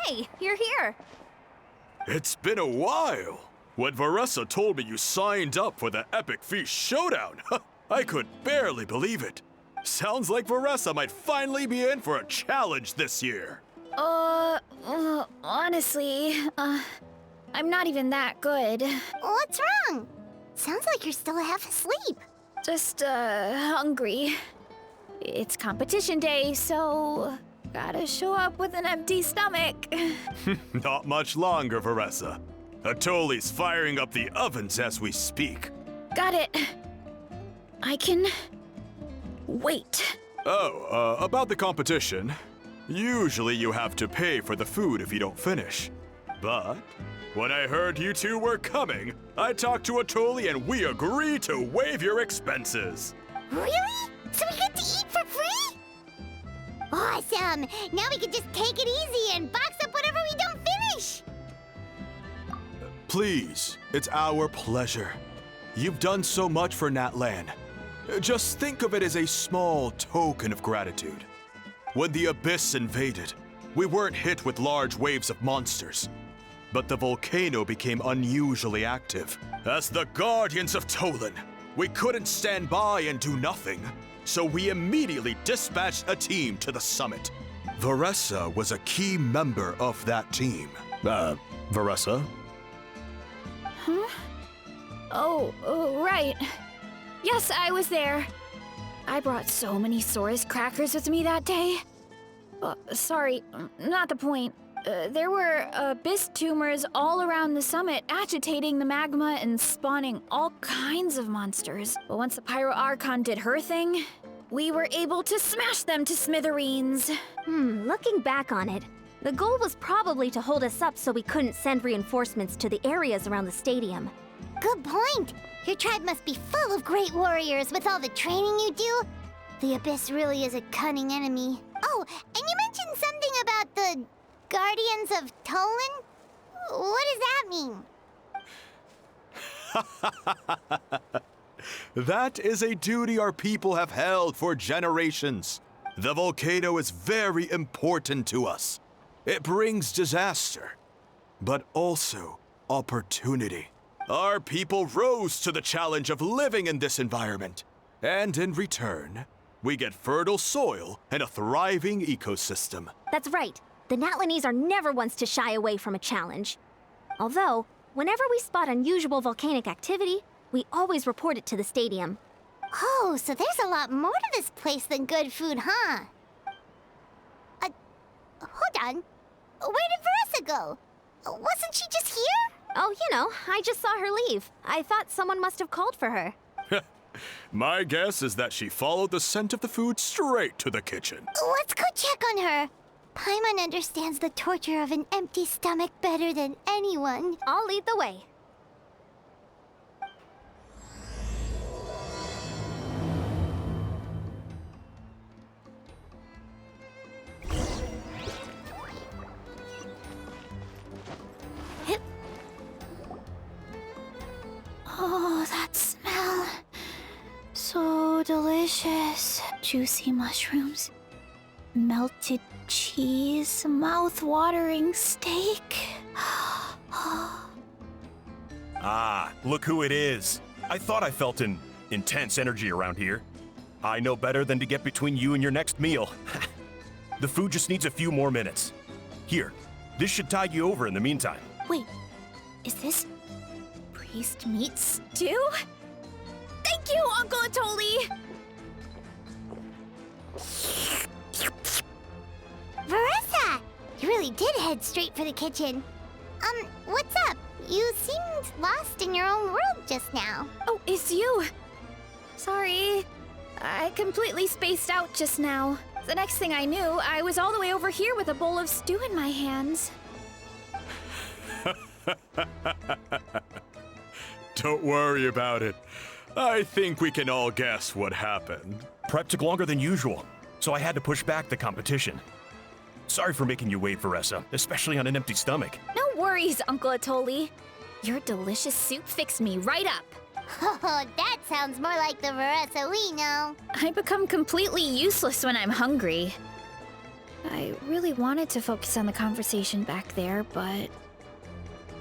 Hey, you're here. It's been a while. When Varesa told me you signed up for the Epic Feast Showdown, I could barely believe it. Sounds like Varesa might finally be in for a challenge this year. Honestly, I'm not even that good. What's wrong? Sounds like you're still half asleep. Just, hungry. It's competition day, so gotta show up with an empty stomach. Not much longer, Varesa. Atoli's firing up the ovens as we speak. Got it. I can wait. Oh, about the competition. Usually you have to pay for the food if you don't finish. But when I heard you two were coming, I talked to Atoli and we agreed to waive your expenses. Really? So we get to eat for free? Awesome! Now we can just take it easy and box up whatever we don't finish! Please, it's our pleasure. You've done so much for Natlan. Just think of it as a small token of gratitude. When the Abyss invaded, we weren't hit with large waves of monsters. But the volcano became unusually active. As the Guardians of Tolan, we couldn't stand by and do nothing. So we immediately dispatched a team to the summit. Varesa was a key member of that team. Varesa? Huh? Oh, right. Yes, I was there. I brought so many Saurus crackers with me that day. Sorry, not the point. There were abyss tumors all around the summit, agitating the magma and spawning all kinds of monsters. But once the Pyro Archon did her thing, we were able to smash them to smithereens. Looking back on it, the goal was probably to hold us up so we couldn't send reinforcements to the areas around the stadium. Good point! Your tribe must be full of great warriors with all the training you do. The Abyss really is a cunning enemy. Oh, and you mentioned something about the Guardians of Tolan? What does that mean? That is a duty our people have held for generations. The volcano is very important to us. It brings disaster, but also opportunity. Our people rose to the challenge of living in this environment, and in return, we get fertile soil and a thriving ecosystem. That's right. The Natlanese are never ones to shy away from a challenge. Although, whenever we spot unusual volcanic activity, we always report it to the stadium. Oh, so there's a lot more to this place than good food, huh? Hold on. Where did Varesa go? Wasn't she just here? Oh, I just saw her leave. I thought someone must have called for her. My guess is that she followed the scent of the food straight to the kitchen. Let's go check on her. Paimon understands the torture of an empty stomach better than anyone. I'll lead the way. Oh, that smell. So delicious. Juicy mushrooms, melted cheese, mouth-watering steak. Ah, look who it is. I thought I felt an intense energy around here. I know better than to get between you and your next meal. The food just needs a few more minutes. Here, this should tide you over in the meantime. Wait, is this priest meat stew? Thank you, Uncle Atoli! Varesa! You really did head straight for the kitchen. What's up? You seemed lost in your own world just now. Oh, it's you! Sorry. I completely spaced out just now. The next thing I knew, I was all the way over here with a bowl of stew in my hands. Don't worry about it. I think we can all guess what happened. Prep took longer than usual, so I had to push back the competition. Sorry for making you wait, Varesa, especially on an empty stomach. No worries, Uncle Atoli. Your delicious soup fixed me right up. Oh, that sounds more like the Varesa we know. I become completely useless when I'm hungry. I really wanted to focus on the conversation back there, but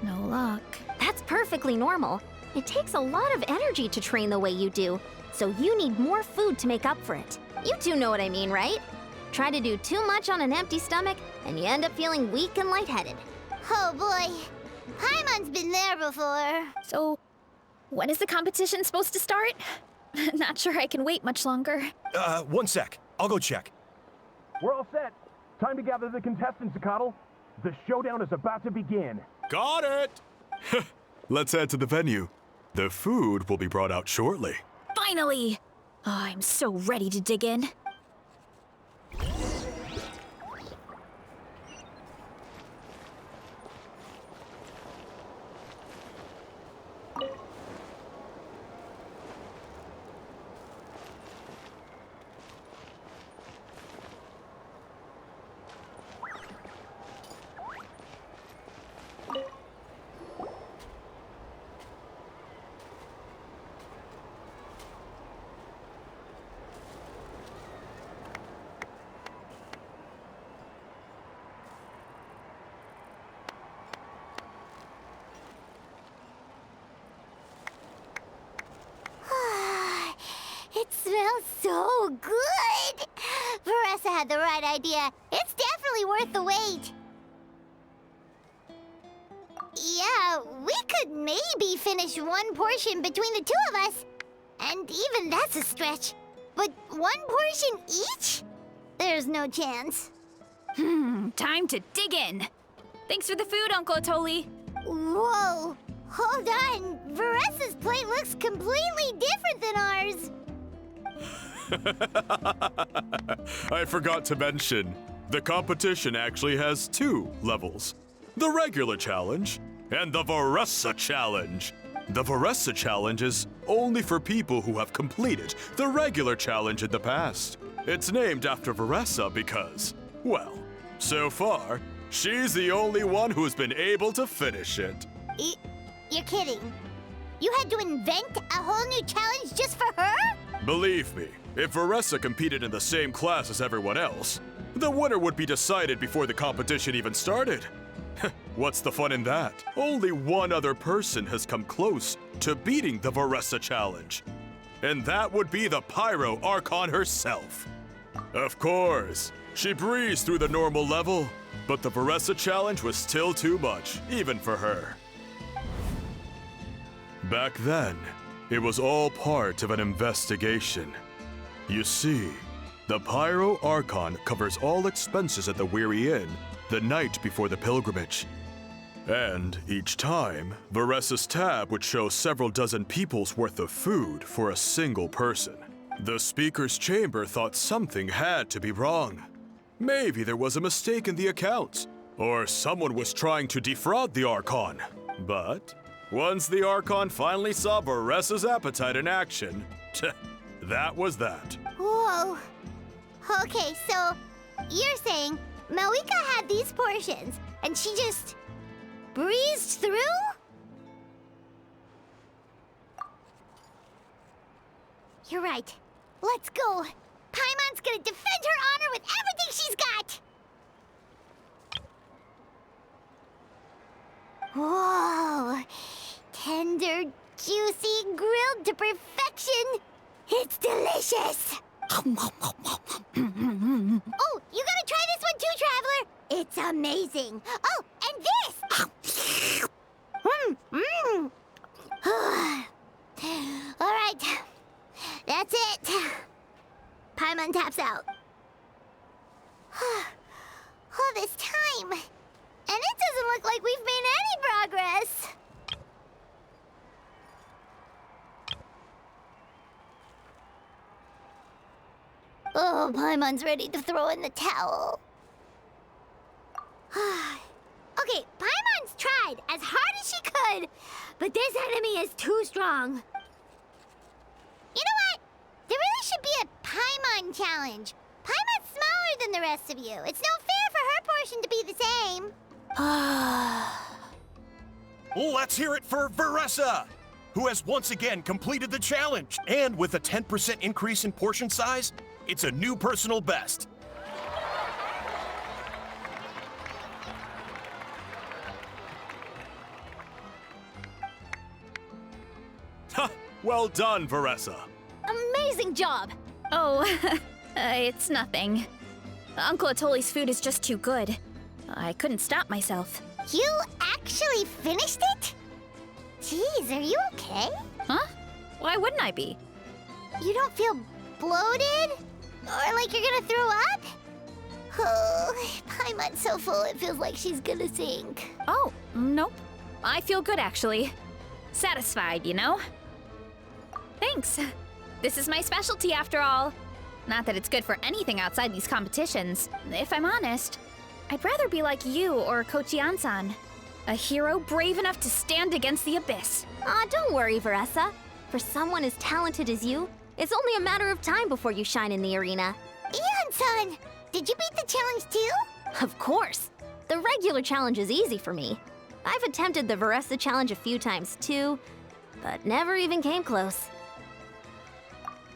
no luck. That's perfectly normal. It takes a lot of energy to train the way you do, so you need more food to make up for it. You two know what I mean, right? Try to do too much on an empty stomach, and you end up feeling weak and lightheaded. Oh boy, Paimon's been there before. So, when is the competition supposed to start? Not sure I can wait much longer. 1 sec. I'll go check. We're all set. Time to gather the contestants, Zacatl. The showdown is about to begin. Got it! Let's head to the venue. The food will be brought out shortly. Finally! Oh, I'm so ready to dig in. It smells so good! Varesa had the right idea. It's definitely worth the wait. Yeah, we could maybe finish one portion between the two of us. And even that's a stretch. But one portion each? There's no chance. Time to dig in. Thanks for the food, Uncle Atoli. Whoa! Hold on! Varesa's plate looks completely different than ours! I forgot to mention, the competition actually has 2 levels. The regular challenge and the Varesa challenge. The Varesa challenge is only for people who have completed the regular challenge in the past. It's named after Varesa because, well, so far, she's the only one who's been able to finish it. You're kidding. You had to invent a whole new challenge just for her? Believe me, if Varesa competed in the same class as everyone else, the winner would be decided before the competition even started. What's the fun in that? Only one other person has come close to beating the Varesa challenge, and that would be the Pyro Archon herself. Of course, she breezed through the normal level, but the Varesa challenge was still too much, even for her. Back then, it was all part of an investigation. You see, the Pyro Archon covers all expenses at the Weary Inn the night before the pilgrimage. And each time, Varesa's tab would show several dozen people's worth of food for a single person. The speaker's chamber thought something had to be wrong. Maybe there was a mistake in the accounts, or someone was trying to defraud the Archon. But once the Archon finally saw Varesa's appetite in action, that was that. Whoa. Okay, so you're saying Malika had these portions, and she just breezed through? You're right. Let's go. Paimon's gonna defend her honor with everything she's got! Whoa. Tender, juicy, grilled to perfection. It's delicious! Oh, you gotta try this one too, Traveler! It's amazing! Oh, and this! Alright, that's it. Paimon taps out. All this time, and it doesn't look like we've made any progress. Oh, Paimon's ready to throw in the towel. Okay, Paimon's tried as hard as she could, but this enemy is too strong. You know what? There really should be a Paimon challenge. Paimon's smaller than the rest of you. It's no fair for her portion to be the same. Let's hear it for Varesa, who has once again completed the challenge. And with a 10% increase in portion size, it's a new personal best. Well done, Varesa. Amazing job! Oh, it's nothing. Uncle Atoli's food is just too good. I couldn't stop myself. You actually finished it? Jeez, are you okay? Huh? Why wouldn't I be? You don't feel bloated? Or like you're gonna throw up? Oh, Paimon's so full it feels like she's gonna sink. Oh, nope. I feel good, actually. Satisfied, you know? Thanks. This is my specialty, after all. Not that it's good for anything outside these competitions. If I'm honest, I'd rather be like you or Kochi-an-san. A hero brave enough to stand against the abyss. Aw, don't worry, Varesa. For someone as talented as you, it's only a matter of time before you shine in the arena. Ian-san, did you beat the challenge too? Of course! The regular challenge is easy for me. I've attempted the Varesa challenge a few times too, but never even came close.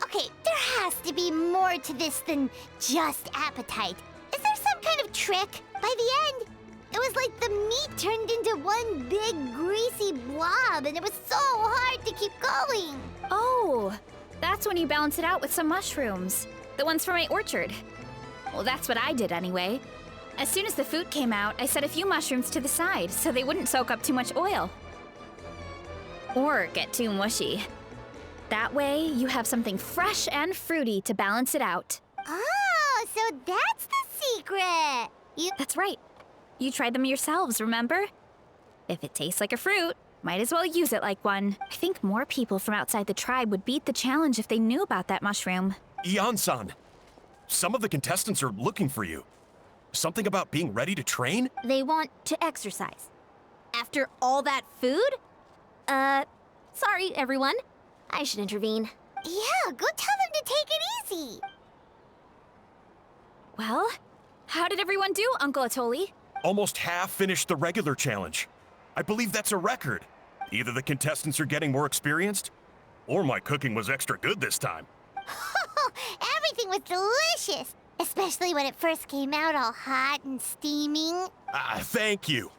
Okay, there has to be more to this than just appetite. Is there some kind of trick? By the end, it was like the meat turned into one big greasy blob and it was so hard to keep going. Oh, that's when you balance it out with some mushrooms. The ones from my orchard. Well, that's what I did anyway. As soon as the food came out, I set a few mushrooms to the side so they wouldn't soak up too much oil. Or get too mushy. That way, you have something fresh and fruity to balance it out. Oh, so that's the secret. That's right. You tried them yourselves, remember? If it tastes like a fruit, might as well use it like one. I think more people from outside the tribe would beat the challenge if they knew about that mushroom. Ian-san, some of the contestants are looking for you. Something about being ready to train? They want to exercise. After all that food? Sorry, everyone. I should intervene. Yeah, go tell them to take it easy. Well, how did everyone do, Uncle Atoli? Almost half finished the regular challenge. I believe that's a record. Either the contestants are getting more experienced, or my cooking was extra good this time. Everything was delicious, especially when it first came out all hot and steaming. Thank you.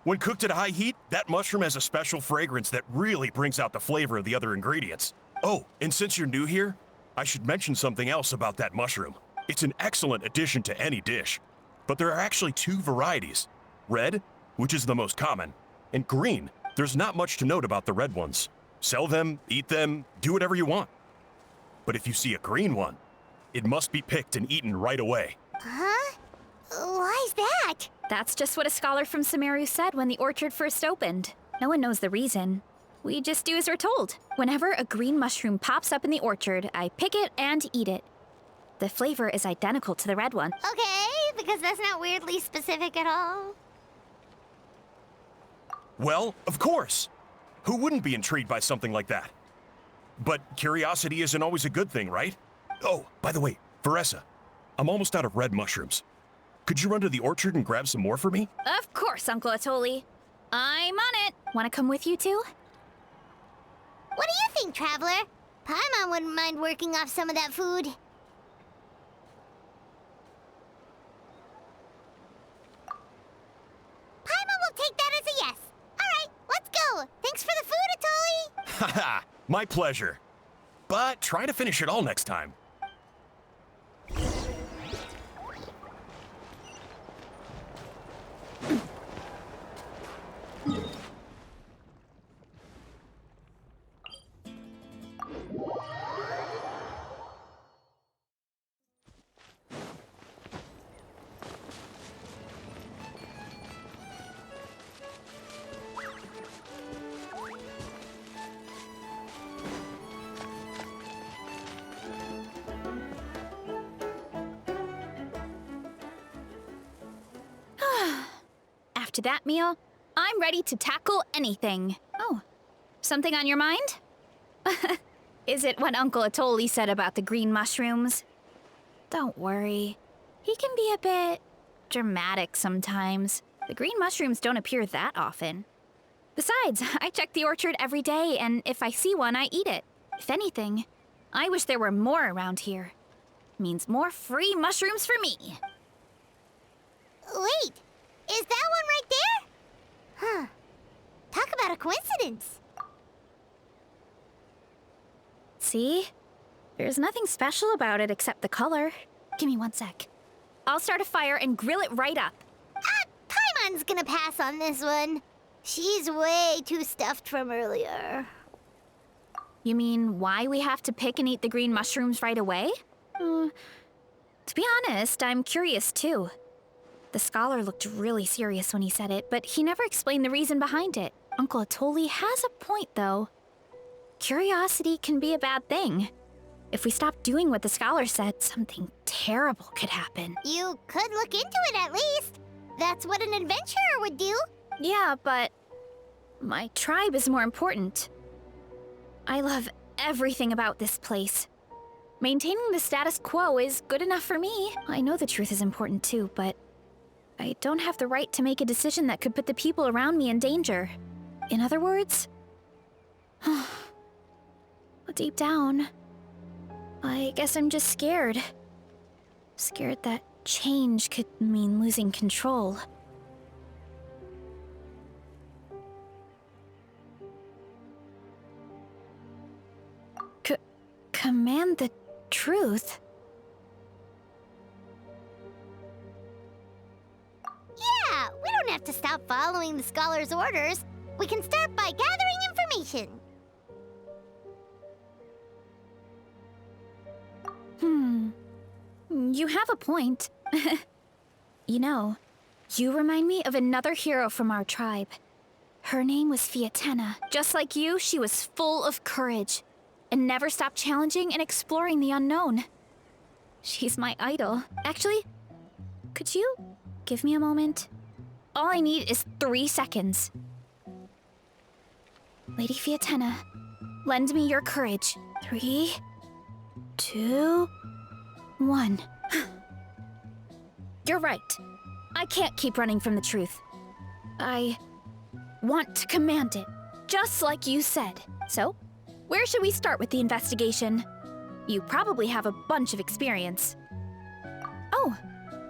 When cooked at high heat, that mushroom has a special fragrance that really brings out the flavor of the other ingredients. Oh, and since you're new here, I should mention something else about that mushroom. It's an excellent addition to any dish, but there are actually two varieties. Red, which is the most common, and green. There's not much to note about the red ones. Sell them, eat them, do whatever you want. But if you see a green one, it must be picked and eaten right away. Huh? Why's that? That's just what a scholar from Sumeru said when the orchard first opened. No one knows the reason. We just do as we're told. Whenever a green mushroom pops up in the orchard, I pick it and eat it. The flavor is identical to the red one. Okay, because that's not weirdly specific at all. Well, of course. Who wouldn't be intrigued by something like that? But curiosity isn't always a good thing, right? Oh, by the way, Varesa, I'm almost out of red mushrooms. Could you run to the orchard and grab some more for me? Of course, Uncle Atoli. I'm on it. Want to come with you too? What do you think, Traveler? Paimon wouldn't mind working off some of that food. Paimon will take that as a yes. All right, let's go. Thanks for the food, Atoli. Haha, my pleasure. But try to finish it all next time. After that meal, I'm ready to tackle anything. Oh, something on your mind? Is it what Uncle Atoli said about the green mushrooms? Don't worry. He can be a bit dramatic sometimes. The green mushrooms don't appear that often. Besides, I check the orchard every day, and if I see one, I eat it. If anything, I wish there were more around here. Means more free mushrooms for me. Wait, is that one right there? Huh. Talk about a coincidence. See? There's nothing special about it except the color. Give me 1 sec. I'll start a fire and grill it right up. Paimon's gonna pass on this one. She's way too stuffed from earlier. You mean why we have to pick and eat the green mushrooms right away? To be honest, I'm curious too. The scholar looked really serious when he said it, but he never explained the reason behind it. Uncle Atoli has a point, though. Curiosity can be a bad thing. If we stop doing what the scholar said, something terrible could happen. You could look into it at least. That's what an adventurer would do. Yeah, but my tribe is more important. I love everything about this place. Maintaining the status quo is good enough for me. I know the truth is important too, but I don't have the right to make a decision that could put the people around me in danger. In other words, deep down, I guess I'm just scared. Scared that change could mean losing control. Command the truth? Yeah, we don't have to stop following the scholar's orders. We can start by gathering information. You have a point. You know, you remind me of another hero from our tribe. Her name was Fiatena. Just like you, she was full of courage and never stopped challenging and exploring the unknown. She's my idol. Actually, could you give me a moment? All I need is 3 seconds. Lady Fiatena, lend me your courage. 3, 2, 1. You're right. I can't keep running from the truth. I want to command it, just like you said. So, where should we start with the investigation? You probably have a bunch of experience. Oh,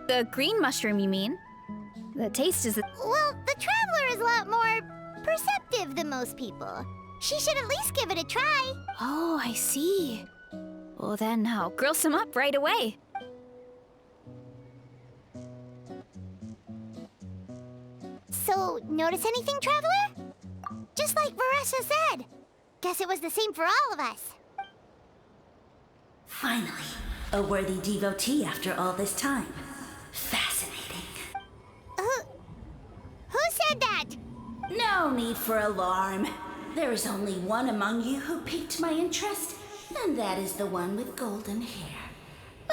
the green mushroom, you mean? The taste is... Well, the Traveler is a lot more perceptive than most people. She should at least give it a try. Oh, I see. Well, then I'll grill some up right away. So, notice anything, Traveler? Just like Varesa said. Guess it was the same for all of us. Finally, a worthy devotee after all this time. Fascinating. Who said that? No need for alarm. There is only one among you who piqued my interest, and that is the one with golden hair.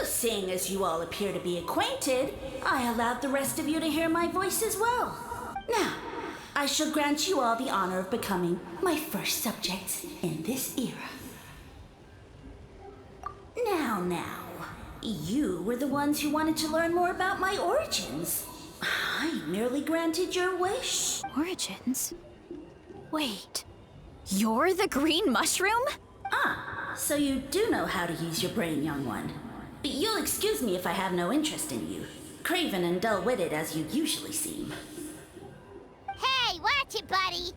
Seeing as you all appear to be acquainted, I allowed the rest of you to hear my voice as well. Now, I shall grant you all the honor of becoming my first subjects in this era. Now, you were the ones who wanted to learn more about my origins. I merely granted your wish. Origins? Wait, you're the green mushroom? So you do know how to use your brain, young one. You'll excuse me if I have no interest in you, craven and dull-witted as you usually seem. Hey, watch it, buddy.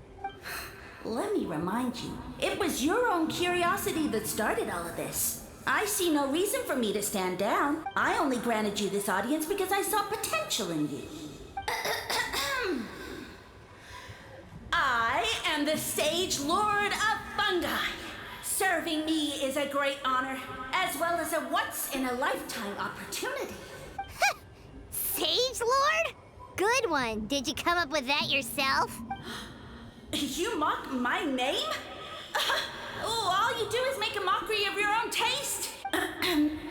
Let me remind you, it was your own curiosity that started all of this. I see no reason for me to stand down. I only granted you this audience because I saw potential in you. I am the Sage Lord of Fungi. Serving me is a great honor, as well as a once-in-a-lifetime opportunity. Sage Lord? Good one. Did you come up with that yourself? You mock my name? All you do is make a mockery of your own taste.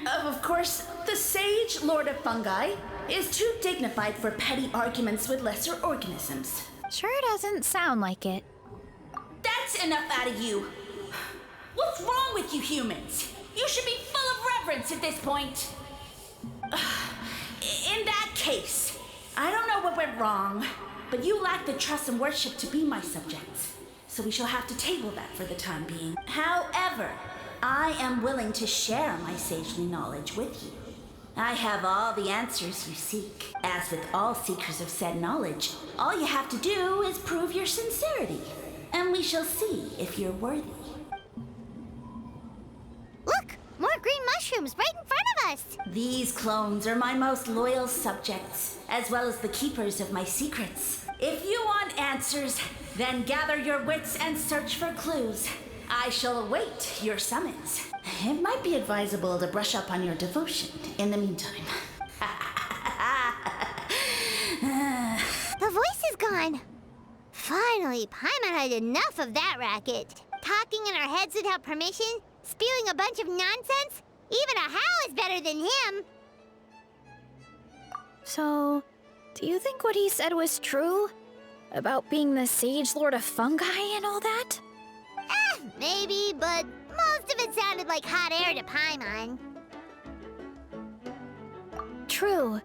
Of course, the Sage Lord of Fungi is too dignified for petty arguments with lesser organisms. Sure doesn't sound like it. That's enough out of you. What's wrong with you humans? You should be full of reverence at this point. In that case, I don't know what went wrong, but you lack the trust and worship to be my subjects. So we shall have to table that for the time being. However, I am willing to share my sagely knowledge with you. I have all the answers you seek. As with all seekers of said knowledge, all you have to do is prove your sincerity. And we shall see if you're worthy. mushrooms right in front of us. These clones are my most loyal subjects, as well as the keepers of my secrets. If you want answers, then gather your wits and search for clues. I shall await your summons. It might be advisable to brush up on your devotion in the meantime. The voice is gone. Finally, Paimon had enough of that racket. Talking in our heads without permission, spewing a bunch of nonsense. Even a How is better than him. So, do you think what he said was true? About being the Sage Lord of Fungi and all that? Maybe, but most of it sounded like hot air to Paimon. True.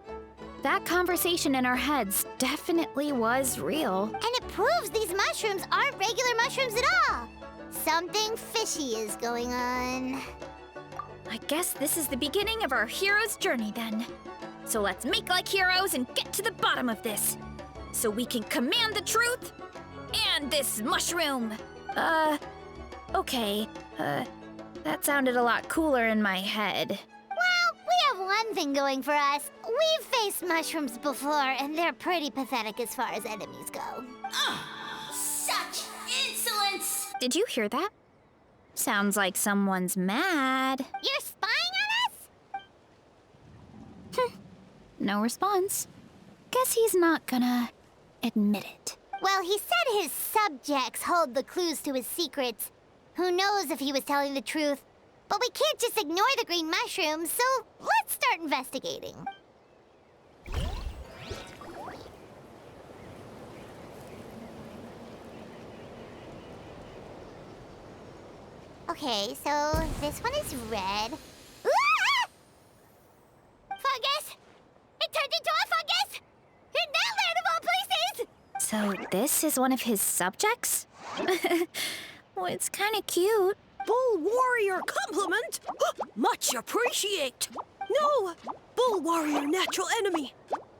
That conversation in our heads definitely was real. And it proves these mushrooms aren't regular mushrooms at all. Something fishy is going on. I guess this is the beginning of our hero's journey then. So let's make like heroes and get to the bottom of this. So we can command the truth and this mushroom. Okay. That sounded a lot cooler in my head. Well, we have one thing going for us. We've faced mushrooms before, and they're pretty pathetic as far as enemies go. Such insolence! Did you hear that? Sounds like someone's mad. You're spying on us? No response. Guess he's not gonna admit it. Well, he said his subjects hold the clues to his secrets. Who knows if he was telling the truth? But we can't just ignore the green mushrooms, so let's start investigating. Okay, so this one is red. Ah! Fungus! It turned into a fungus! In that land of all places! So this is one of his subjects? Well, it's kind of cute. Bull warrior compliment? Much appreciate. No, bull warrior natural enemy.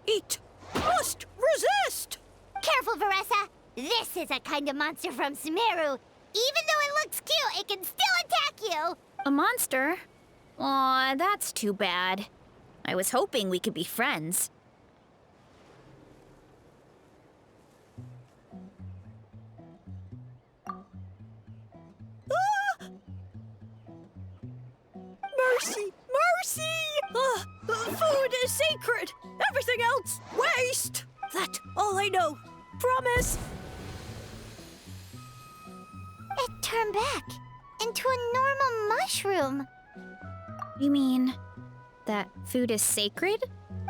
Eat. Must resist. Careful, Varesa! This is a kind of monster from Sumeru. Even though it looks cute, it can still attack you! A monster? Aw, that's too bad. I was hoping we could be friends. Mercy! Mercy! Food is sacred! Everything else, waste! That's all I know. Promise! It turned back into a normal mushroom. You mean that food is sacred?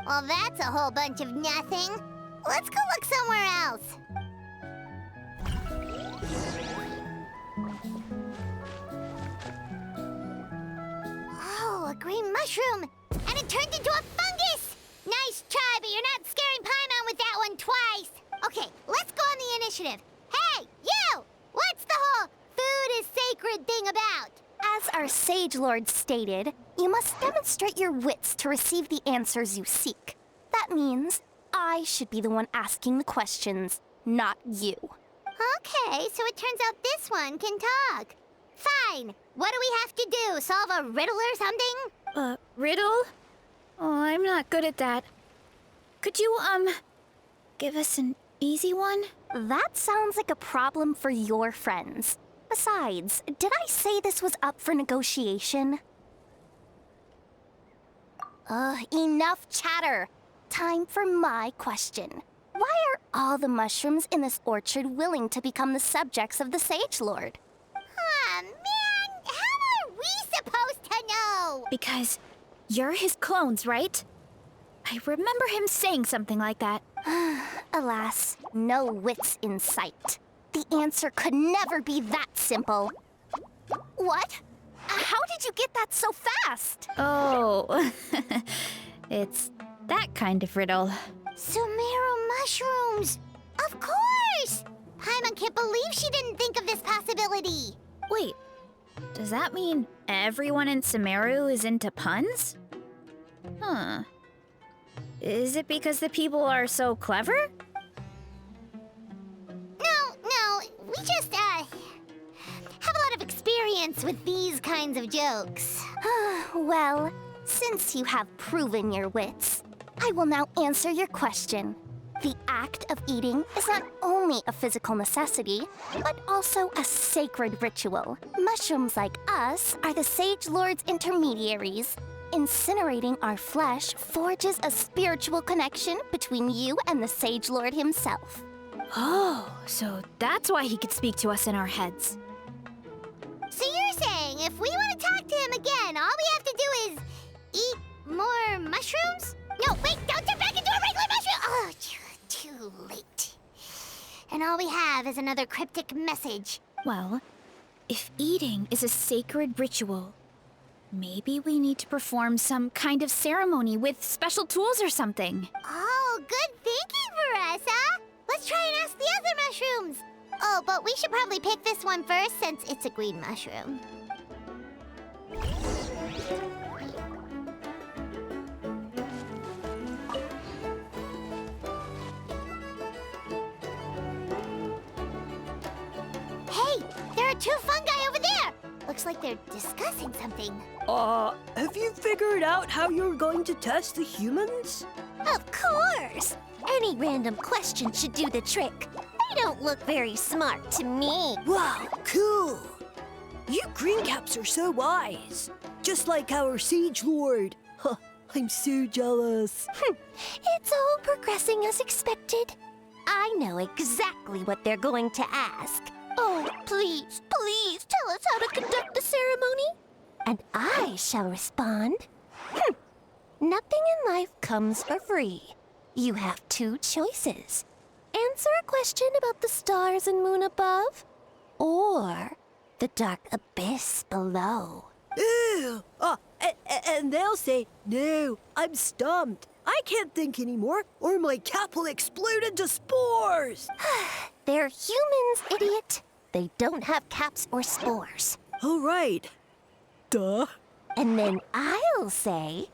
Well, that's a whole bunch of nothing. Let's go look somewhere else. Oh, a green mushroom! And it turned into a fungus! Nice try, but you're not scaring Paimon with that one twice. Okay, let's go on the initiative. Hey, you! What's the whole food is sacred thing about? As our Sage Lord stated, you must demonstrate your wits to receive the answers you seek. That means I should be the one asking the questions, not you. Okay, so it turns out this one can talk. Fine. What do we have to do? Solve a riddle or something? Riddle? Oh, I'm not good at that. Could you, give us an easy one? That sounds like a problem for your friends. Besides, did I say this was up for negotiation? Enough chatter. Time for my question. Why are all the mushrooms in this orchard willing to become the subjects of the Sage Lord? Aw, man! How are we supposed to know? Because you're his clones, right? I remember him saying something like that. Alas, no wits in sight. The answer could never be that simple. What? How did you get that so fast? Oh, it's that kind of riddle. Sumeru mushrooms! Of course! Paimon can't believe she didn't think of this possibility. Wait, does that mean everyone in Sumeru is into puns? Huh. Is it because the people are so clever? No, we just, have a lot of experience with these kind kinds of jokes. Well, since you have proven your wits, I will now answer your question. The act of eating is not only a physical necessity, but also a sacred ritual. Mushrooms like us are the Sage Lord's intermediaries. Incinerating our flesh forges a spiritual connection between you and the Sage Lord himself. Oh, so that's why he could speak to us in our heads. So you're saying if we want to talk to him again, all we have to do is eat more mushrooms? No, wait, don't turn back into a regular mushroom! Oh, too late. And all we have is another cryptic message. Well, if eating is a sacred ritual, maybe we need to perform some kind of ceremony with special tools or something. Oh, good thinking, Varesa! Let's try and ask the other mushrooms. Oh, but we should probably pick this one first since it's a green mushroom. Hey, there are two fungi over there! Looks like they're discussing something. Have you figured out how you're going to test the humans? Of course! Any random question should do the trick. They don't look very smart to me. Wow, cool! You green caps are so wise. Just like our Sage Lord. Huh, I'm so jealous. It's all progressing as expected. I know exactly what they're going to ask. Oh, please, please tell us how to conduct the ceremony. And I shall respond. Nothing in life comes for free. You have two choices. Answer a question about the stars and moon above, or the dark abyss below. Ew! And they'll say, no, I'm stumped. I can't think anymore, or my cap will explode into spores. They're humans, idiot. They don't have caps or spores. All right. Duh. And then I'll say,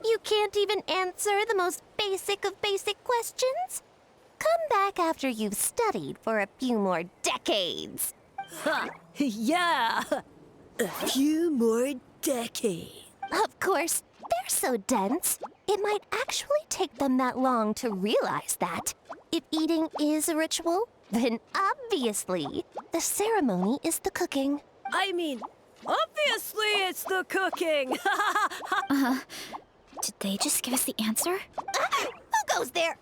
you can't even answer the most basic of basic questions? Come back after you've studied for a few more decades. Yeah. A few more decades. Of course, they're so dense, it might actually take them that long to realize that. If eating is a ritual, then obviously the ceremony is the cooking. I mean, obviously it's the cooking. Did they just give us the answer? Who goes there?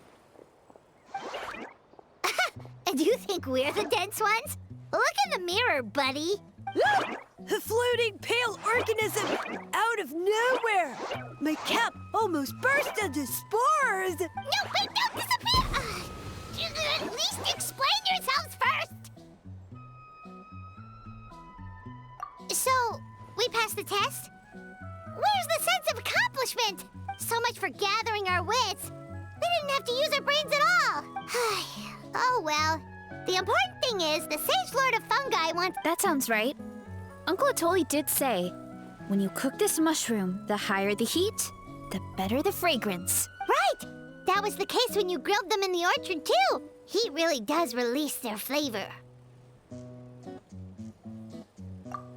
Do you think we're the dense ones? Look in the mirror, buddy. A floating pale organism out of nowhere. My cap almost burst into spores. No, wait, don't disappear! At least explain yourselves first! So, we passed the test? Where's the sense of accomplishment? So much for gathering our wits. We didn't have to use our brains at all. Oh well. The important thing is the Sage Lord of Fungi wants... That sounds right. Uncle Atoli did say, when you cook this mushroom, the higher the heat, the better the fragrance. Right! That was the case when you grilled them in the orchard, too. Heat really does release their flavor.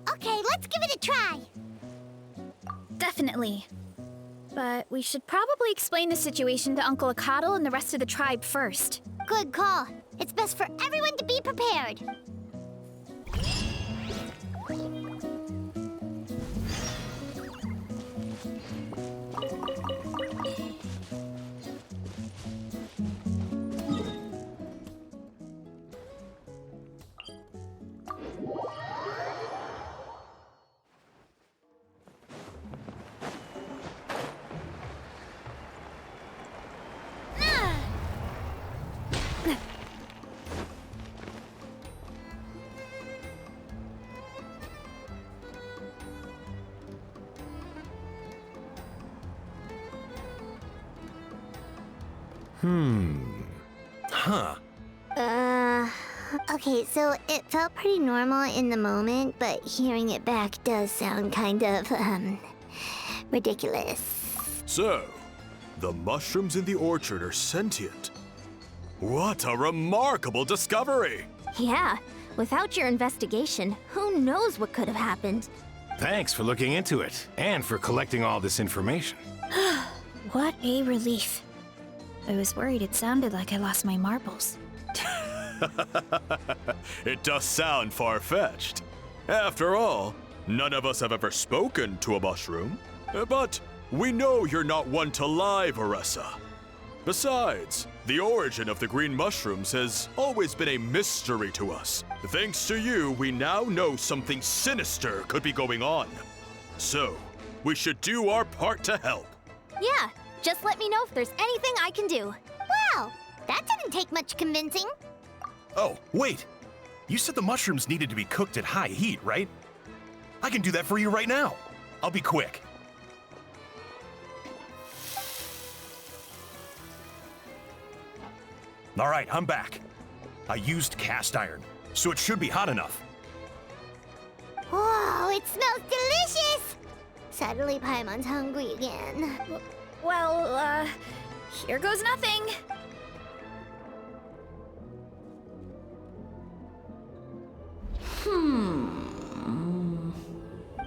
Okay, let's give it a try. Definitely. But we should probably explain the situation to Uncle Akatl and the rest of the tribe first. Good call. It's best for everyone to be prepared. Huh. Okay, so it felt pretty normal in the moment, but hearing it back does sound kind of, ridiculous. So, the mushrooms in the orchard are sentient. What a remarkable discovery! Yeah, without your investigation, who knows what could have happened? Thanks for looking into it, and for collecting all this information. What a relief. I was worried it sounded like I lost my marbles. It does sound far-fetched. After all, none of us have ever spoken to a mushroom. But we know you're not one to lie, Varesa. Besides, the origin of the green mushrooms has always been a mystery to us. Thanks to you, we now know something sinister could be going on. So, we should do our part to help. Yeah, just let me know if there's anything I can do. Wow, that didn't take much convincing. Oh, wait! You said the mushrooms needed to be cooked at high heat, right? I can do that for you right now. I'll be quick. All right, I'm back. I used cast iron, so it should be hot enough. Whoa, it smells delicious! Suddenly Paimon's hungry again. Well, here goes nothing.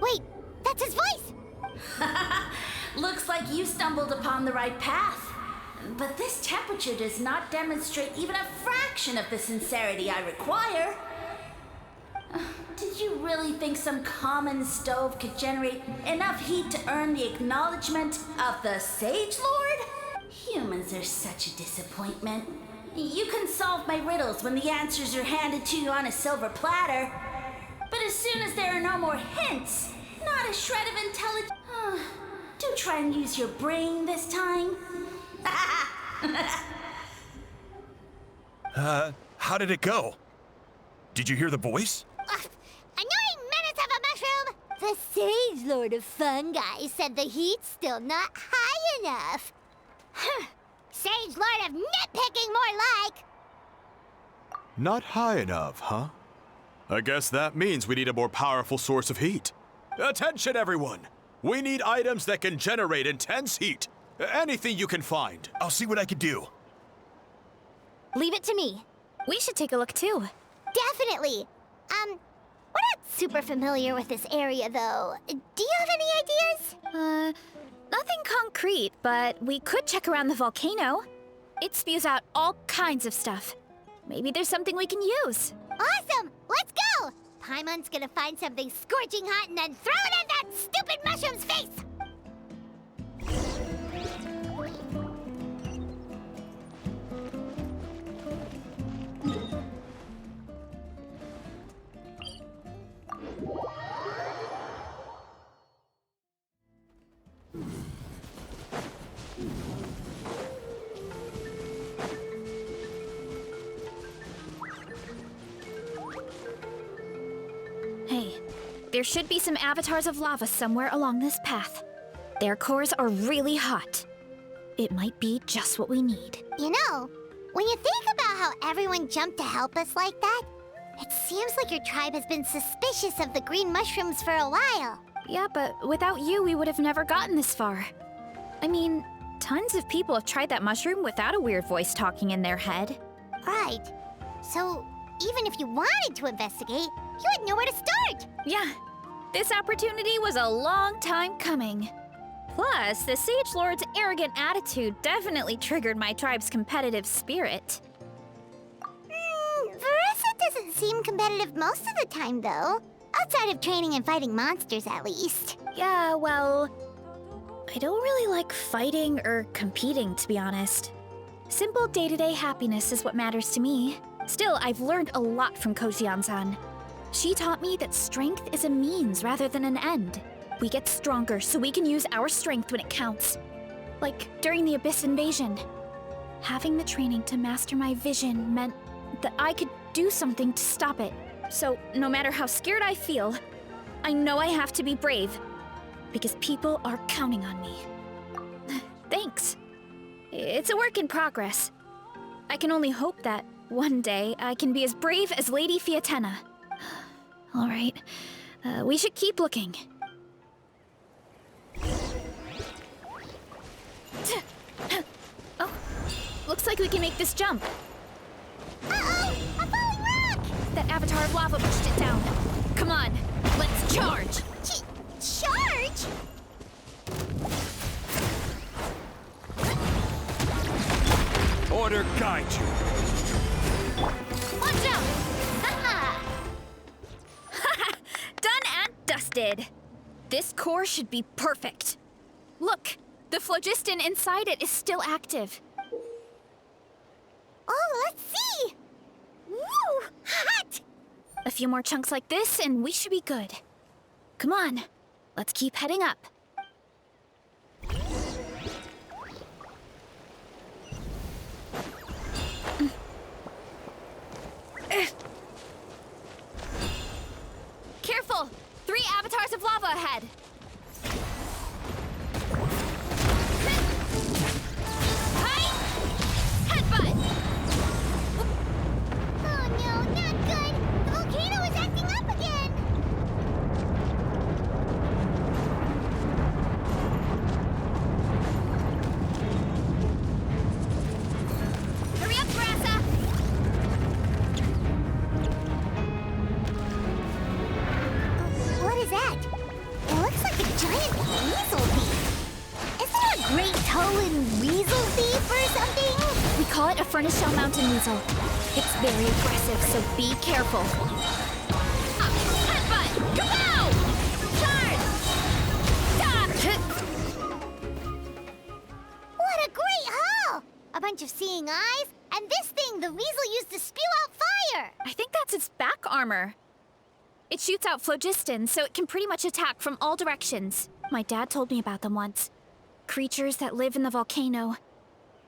Wait, that's his voice! Looks like you stumbled upon the right path. But this temperature does not demonstrate even a fraction of the sincerity I require. Did you really think some common stove could generate enough heat to earn the acknowledgement of the Sage Lord? Humans are such a disappointment. You can solve my riddles when the answers are handed to you on a silver platter. But as soon as there are no more hints, not a shred of intelligence. Do try and use your brain this time. How did it go? Did you hear the voice? Annoying menace of a mushroom! The Sage Lord of Fungi said the heat's still not high enough. Sage Lord of nitpicking, more like! Not high enough, huh? I guess that means we need a more powerful source of heat. Attention, everyone! We need items that can generate intense heat. Anything you can find. I'll see what I can do. Leave it to me. We should take a look too. Definitely. We're not super familiar with this area, though. Do you have any ideas? Nothing concrete, but we could check around the volcano. It spews out all kinds of stuff. Maybe there's something we can use. Awesome! Let's go! Paimon's gonna find something scorching hot and then throw it in that stupid mushroom's face! Hey, there should be some avatars of lava somewhere along this path. Their cores are really hot. It might be just what we need. You know, when you think about how everyone jumped to help us like that, it seems like your tribe has been suspicious of the green mushrooms for a while. Yeah, but without you, we would have never gotten this far. I mean, tons of people have tried that mushroom without a weird voice talking in their head. Right. So, even if you wanted to investigate, you had nowhere to start. Yeah, this opportunity was a long time coming. Plus, the Sage Lord's arrogant attitude definitely triggered my tribe's competitive spirit. Varesa doesn't seem competitive most of the time, though. Outside of training and fighting monsters, at least. Yeah, well, I don't really like fighting or competing, to be honest. Simple day-to-day happiness is what matters to me. Still, I've learned a lot from Kojian-san. She taught me that strength is a means rather than an end. We get stronger so we can use our strength when it counts. Like during the Abyss invasion. Having the training to master my vision meant that I could do something to stop it. So no matter how scared I feel, I know I have to be brave. Because people are counting on me. Thanks. It's a work in progress. I can only hope that one day I can be as brave as Lady Fiatena. All right, we should keep looking. Oh, looks like we can make this jump. Uh-oh! A falling rock! That avatar of lava pushed it down. Come on, let's charge! order guide you. Watch out! Done and dusted. This core should be perfect. Look, the phlogiston inside it is still active. Oh, let's see! Woo! Hot! A few more chunks like this and we should be good. Come on, let's keep heading up. Careful! 3 avatars of lava ahead! Hi! Headbutt! Oh no, not good! The volcano is acting up again! Hurry up, Varesa! What is that? It looks like a giant weasel thief. Isn't it a great toe and weasel thief or something? We call it a furnace shell mountain weasel. It's very aggressive, so be careful. Headbutt! Kapow! Charge! What a great haul! A bunch of seeing eyes, and this thing the weasel used to spew out fire! I think that's its back armor. It shoots out phlogiston, so it can pretty much attack from all directions. My dad told me about them once. Creatures that live in the volcano.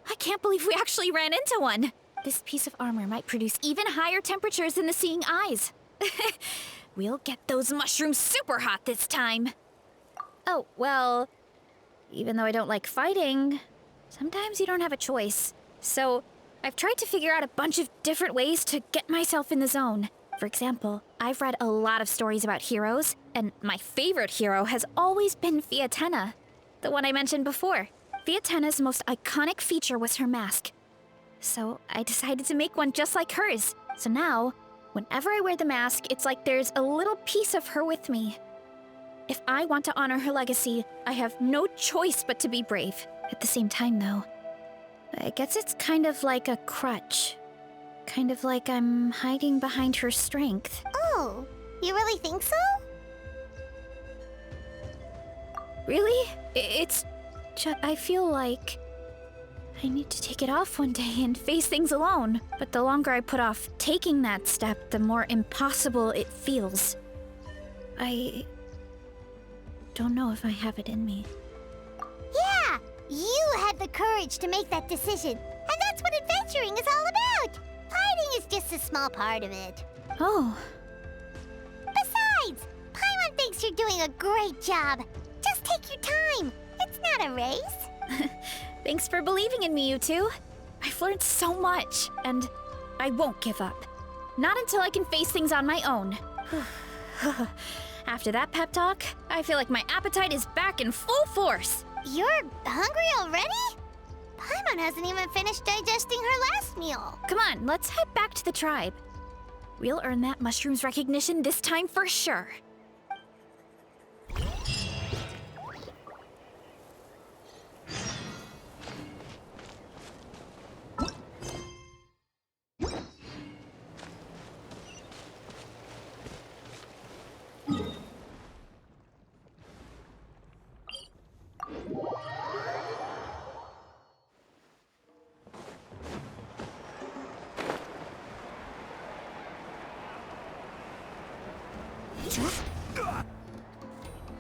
I can't believe we actually ran into one. This piece of armor might produce even higher temperatures than the seeing eyes. We'll get those mushrooms super hot this time. Oh, well, even though I don't like fighting, sometimes you don't have a choice. So I've tried to figure out a bunch of different ways to get myself in the zone. For example, I've read a lot of stories about heroes, and my favorite hero has always been Fiatenna, the one I mentioned before. Fiatenna's most iconic feature was her mask. So I decided to make one just like hers. So now, whenever I wear the mask, it's like there's a little piece of her with me. If I want to honor her legacy, I have no choice but to be brave. At the same time, though, I guess it's kind of like a crutch. Kind of like I'm hiding behind her strength. Oh, you really think so? Really? It's just, I feel like I need to take it off one day and face things alone. But the longer I put off taking that step, the more impossible it feels. I don't know if I have it in me. Yeah, you had the courage to make that decision. And that's what adventuring is all about. Fighting is just a small part of it. Oh, Besides, Paimon thinks you're doing a great job. Just take your time. It's not a race. thanks for believing in me, you two. I've learned so much, and I won't give up. Not until I can face things on my own. After that pep talk, I feel like my appetite is back in full force. You're hungry already? Paimon hasn't even finished digesting her last meal. Come on, let's head back to the tribe. We'll earn that mushroom's recognition this time for sure.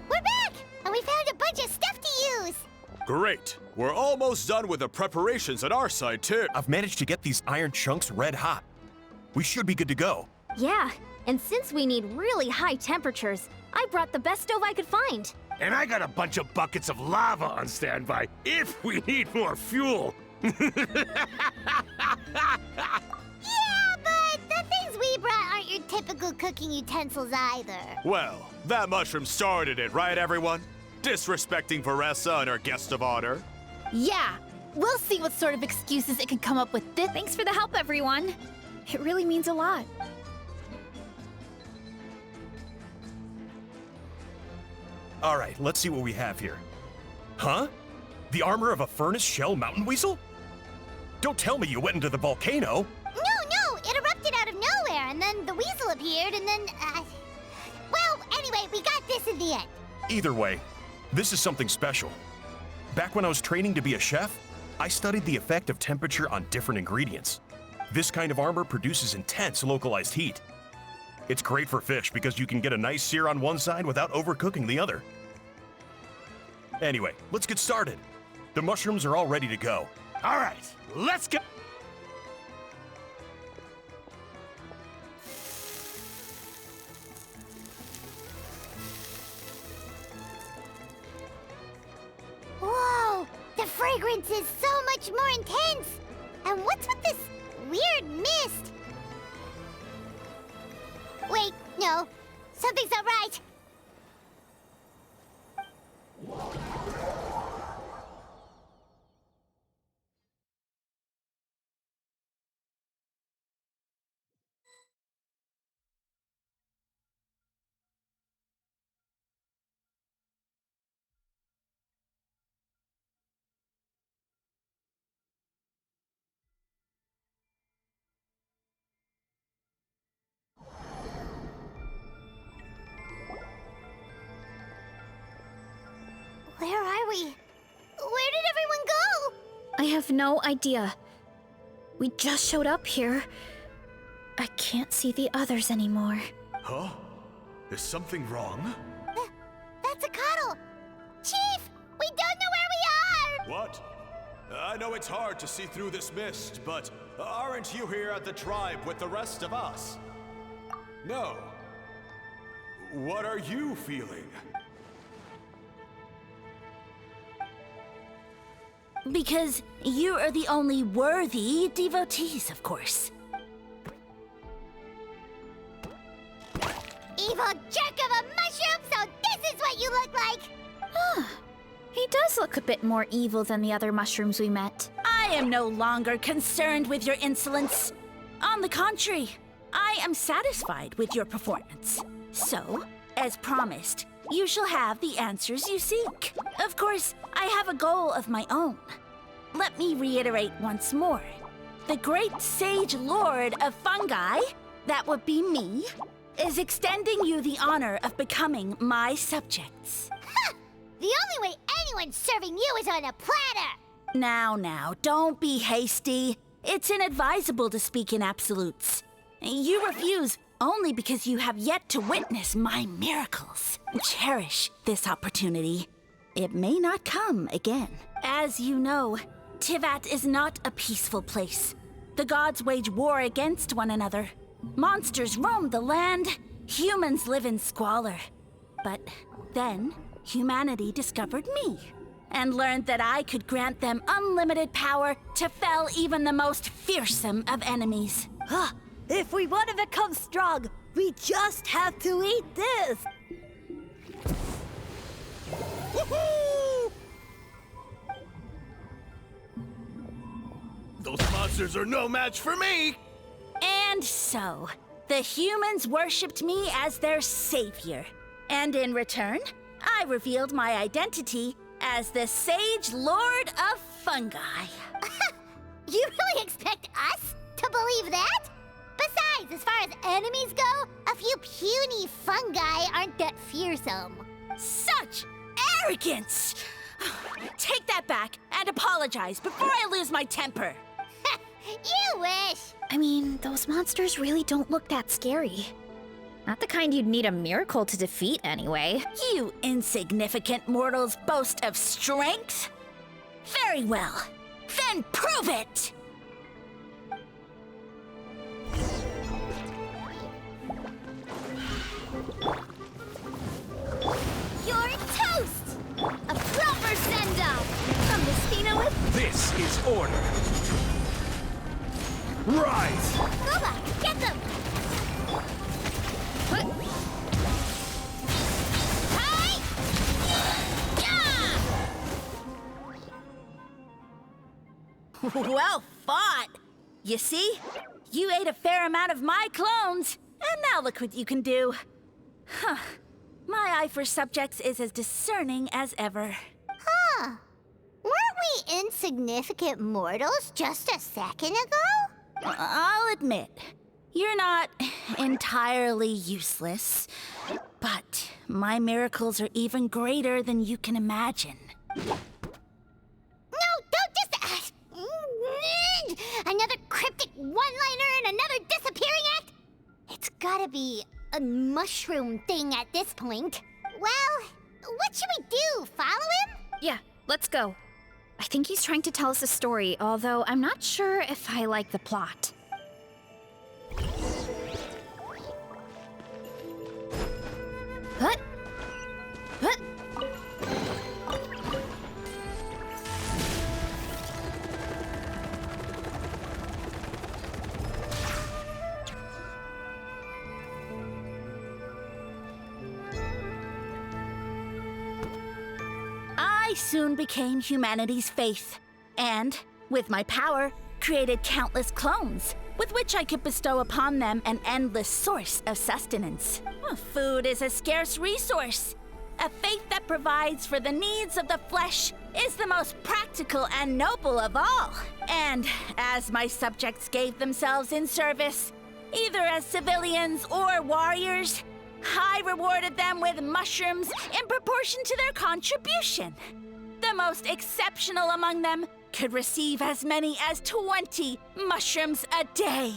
We're back! And we found a bunch of stuff to use! Great. We're almost done with the preparations on our side, too. I've managed to get these iron chunks red hot. We should be good to go. Yeah, and since we need really high temperatures, I brought the best stove I could find. And I got a bunch of buckets of lava on standby if we need more fuel. Yeah, but the things we brought aren't your typical cooking utensils either. Well, that mushroom started it, right, everyone? Disrespecting Varesa and her guest of honor. Yeah, we'll see what sort of excuses it can come up with. Thanks for the help, everyone. It really means a lot. All right, let's see what we have here. Huh? The armor of a furnace shell mountain weasel? Don't tell me you went into the volcano. No, it erupted out of nowhere, and then the weasel appeared, and then, well, anyway, we got this in the end. Either way, this is something special. Back when I was training to be a chef, I studied the effect of temperature on different ingredients. This kind of armor produces intense localized heat. It's great for fish because you can get a nice sear on one side without overcooking the other. Anyway, let's get started. The mushrooms are all ready to go. All right, let's go. Whoa, the fragrance is so much more intense. And what's with this weird mist? Wait, no, something's not right. Where are we? Where did everyone go? I have no idea. We just showed up here. I can't see the others anymore. Huh? Is something wrong? That's a cuddle. Chief, we don't know where we are. What? I know it's hard to see through this mist, but aren't you here at the tribe with the rest of us? No. What are you feeling? Because you are the only worthy devotees, of course. Evil jerk of a mushroom, so this is what you look like! He does look a bit more evil than the other mushrooms we met. I am no longer concerned with your insolence. On the contrary, I am satisfied with your performance. So, as promised, you shall have the answers you seek. Of course, I have a goal of my own. Let me reiterate once more. The great sage lord of fungi, that would be me, is extending you the honor of becoming my subjects. Ha! The only way anyone's serving you is on a platter! Now, don't be hasty. It's inadvisable to speak in absolutes. You refuse only because you have yet to witness my miracles. Cherish this opportunity. It may not come again. As you know, Tivat is not a peaceful place. The gods wage war against one another. Monsters roam the land. Humans live in squalor. But then, humanity discovered me and learned that I could grant them unlimited power to fell even the most fearsome of enemies. If we want to become strong, we just have to eat this. Woohoo! Those monsters are no match for me! And so, the humans worshipped me as their savior. And in return, I revealed my identity as the Sage Lord of Fungi. You really expect us to believe that? Besides, as far as enemies go, a few puny fungi aren't that fearsome. Such arrogance! Take that back and apologize before I lose my temper. You wish! I mean, those monsters really don't look that scary. Not the kind you'd need a miracle to defeat, anyway. You insignificant mortals boast of strength? Very well. Then prove it! You're toast! A proper send-off! From the Spino with This is order. Rise! Boba, get them! Hi! Yeah! Well fought! You see? You ate a fair amount of my clones, and now look what you can do. Huh. My eye for subjects is as discerning as ever. Huh. Weren't we insignificant mortals just a second ago? I'll admit, you're not entirely useless, but my miracles are even greater than you can imagine. No, don't just... another cryptic one-liner and another disappearing act? It's gotta be a mushroom thing at this point. Well, what should we do? Follow him? Yeah, let's go. I think he's trying to tell us a story, although I'm not sure if I like the plot. What? What? I soon became humanity's faith, and, with my power, created countless clones, with which I could bestow upon them an endless source of sustenance. Food is a scarce resource. A faith that provides for the needs of the flesh is the most practical and noble of all. And as my subjects gave themselves in service, either as civilians or warriors, I rewarded them with mushrooms in proportion to their contribution. The most exceptional among them could receive as many as 20 mushrooms a day.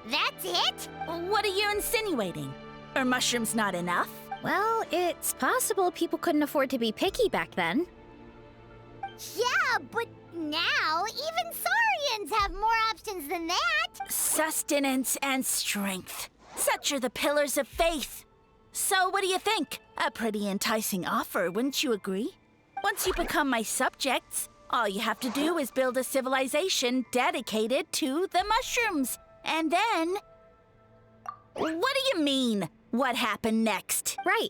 That's it? What are you insinuating? Are mushrooms not enough? Well, it's possible people couldn't afford to be picky back then. Yeah, but now even Saurians have more options than that. Sustenance and strength. Such are the pillars of faith. So what do you think? A pretty enticing offer, wouldn't you agree? Once you become my subjects, all you have to do is build a civilization dedicated to the mushrooms. And then... What do you mean? What happened next? Right.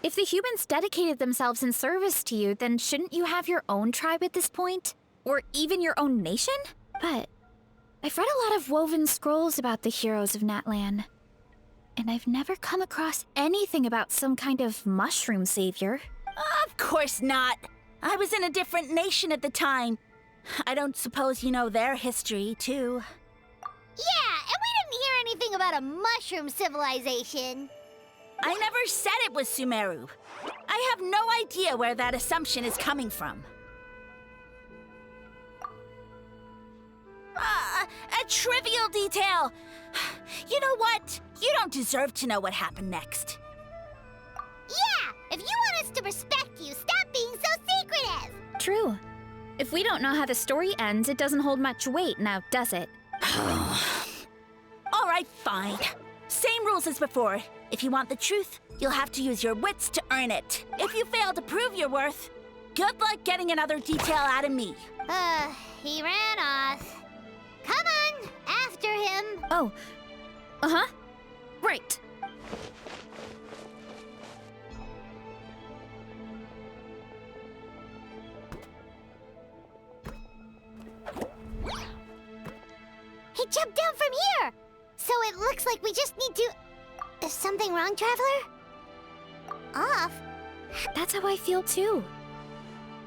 If the humans dedicated themselves in service to you, then shouldn't you have your own tribe at this point? Or even your own nation? But I've read a lot of woven scrolls about the heroes of Natlan, and I've never come across anything about some kind of mushroom savior. Of course not. I was in a different nation at the time. I don't suppose you know their history, too. Yeah, and we didn't hear anything about a mushroom civilization. I never said it was Sumeru. I have no idea where that assumption is coming from. A trivial detail. You know what? You don't deserve to know what happened next. Yeah, if you want us to respect you, stop being so secretive. True. If we don't know how the story ends, it doesn't hold much weight now, does it? All right, fine. Same rules as before. If you want the truth, you'll have to use your wits to earn it. If you fail to prove your worth, good luck getting another detail out of me. He ran off. Come on, after him. Oh. Uh-huh. Right. He jumped down from here. So it looks like we just need to... Is something wrong, Traveler? Off? That's how I feel too.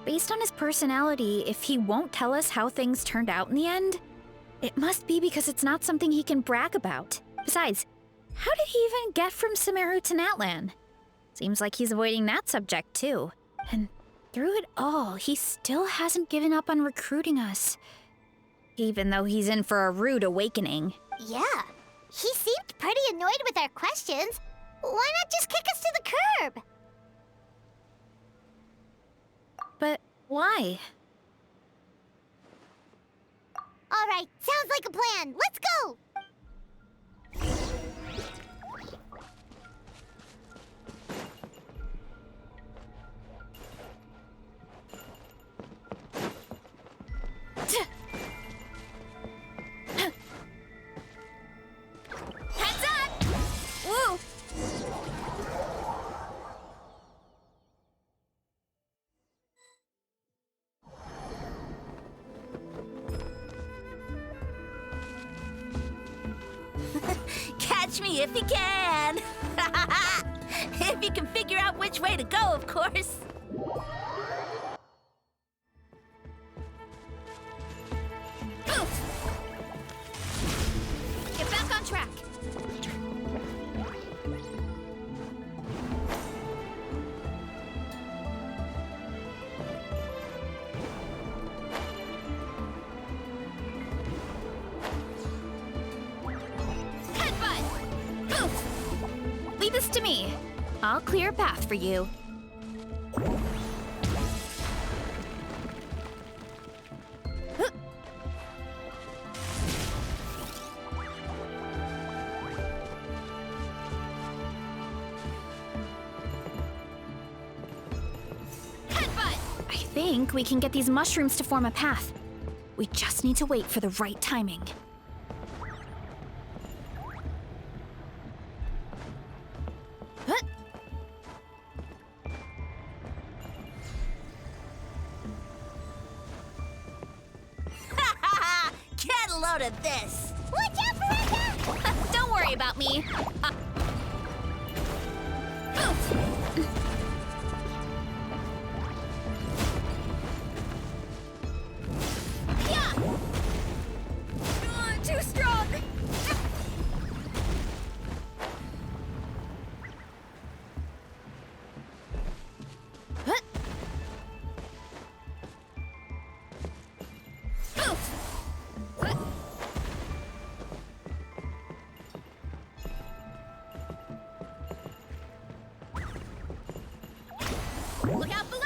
Based on his personality, if he won't tell us how things turned out in the end, it must be because it's not something he can brag about. Besides, how did he even get from Sumeru to Natlan? Seems like he's avoiding that subject too. And through it all, he still hasn't given up on recruiting us. Even though he's in for a rude awakening. Yeah, he seemed pretty annoyed with our questions. Why not just kick us to the curb? But why? All right, sounds like a plan. Let's go! Heads up! Woo! Catch me if you can! If you can figure out which way to go, of course. to me. I'll clear a path for you. I think we can get these mushrooms to form a path. We just need to wait for the right timing. Huh? Get a load of this! Watch out, varesa! Don't worry about me. Too strong. Look out below!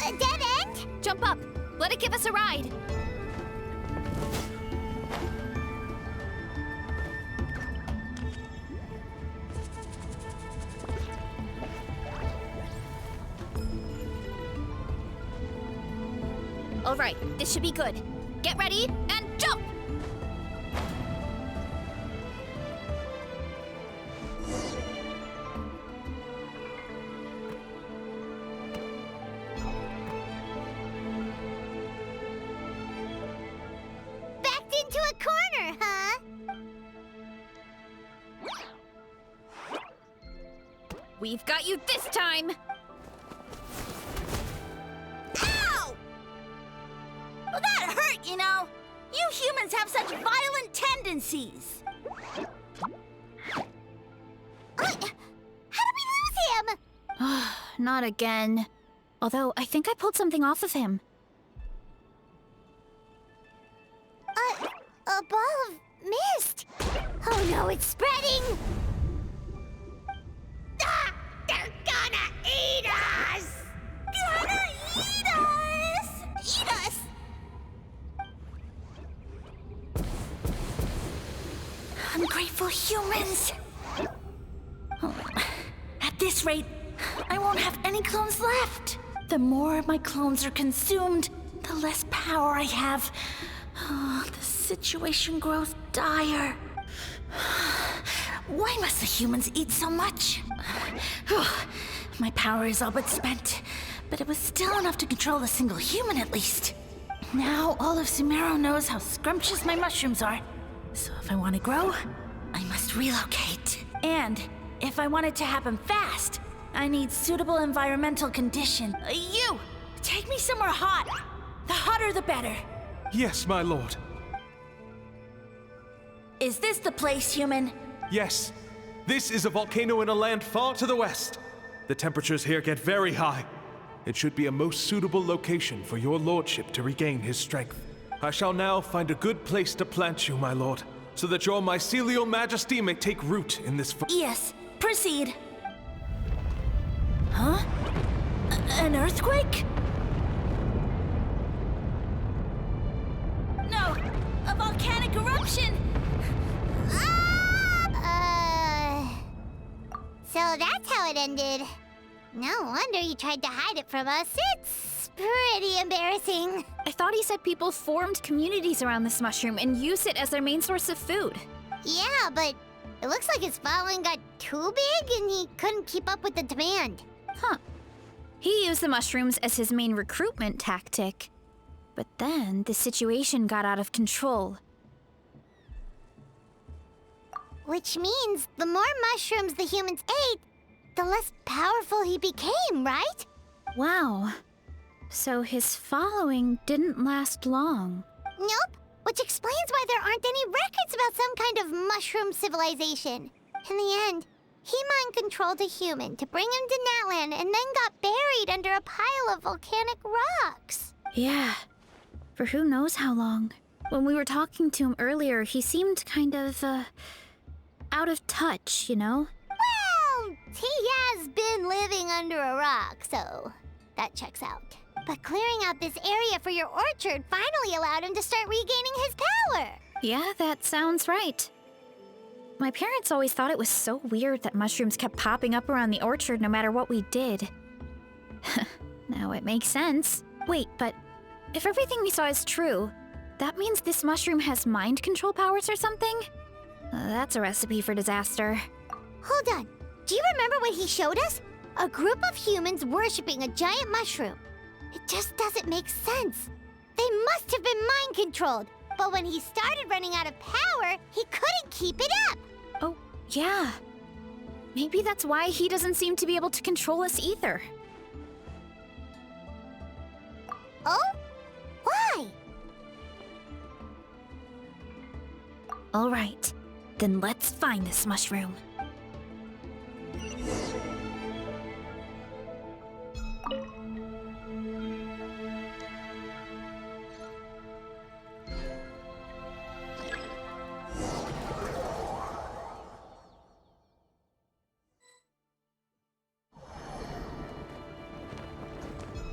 A dead end? Jump up. Let it give us a ride. All right, this should be good. Get ready and jump! Backed into a corner, huh? We've got you this time! Ow! Well, that hurt, you know. You humans have such violent tendencies. How did we lose him? Not again. Although, I think I pulled something off of him. A ball of mist. Oh no, it's spreading. Ah, they're gonna eat us! Gonna eat us! Eat us! Ungrateful humans! At this rate, I won't have any clones left. The more my clones are consumed, the less power I have. Oh, the situation grows dire. Why must the humans eat so much? My power is all but spent, but it was still enough to control a single human at least. Now all of Sumero knows how scrumptious my mushrooms are. So if I want to grow, I must relocate. And if I want it to happen fast, I need suitable environmental condition. You! Take me somewhere hot. The hotter the better. Yes, my lord. Is this the place, human? Yes. This is a volcano in a land far to the west. The temperatures here get very high. It should be a most suitable location for your lordship to regain his strength. I shall now find a good place to plant you, my lord, so that your mycelial majesty may take root in this. Yes, proceed. Huh? An earthquake? No, a volcanic eruption! So that's how it ended. No wonder you tried to hide it from us. It's pretty embarrassing. I thought he said people formed communities around this mushroom and used it as their main source of food. Yeah, but It looks like his following got too big and he couldn't keep up with the demand. Huh. He used the mushrooms as his main recruitment tactic. But then the situation got out of control. Which means the more mushrooms the humans ate, the less powerful he became, right? Wow. So his following didn't last long. Nope. Which explains why there aren't any records about some kind of mushroom civilization. In the end, he mind-controlled a human to bring him to Natlan and then got buried under a pile of volcanic rocks. Yeah. For who knows how long. When we were talking to him earlier, he seemed kind of, out of touch, you know? Well, he has been living under a rock, so that checks out. But clearing out this area for your orchard finally allowed him to start regaining his power. Yeah, that sounds right. My parents always thought it was so weird that mushrooms kept popping up around the orchard no matter what we did. Now it makes sense. Wait, but if everything we saw is true, that means this mushroom has mind control powers or something? That's a recipe for disaster. Hold on. Do you remember what he showed us? A group of humans worshipping a giant mushroom. It just doesn't make sense. They must have been mind-controlled. But when he started running out of power, he couldn't keep it up. Oh, yeah. Maybe that's why he doesn't seem to be able to control us either. Oh? Why? All right. Then let's find this mushroom.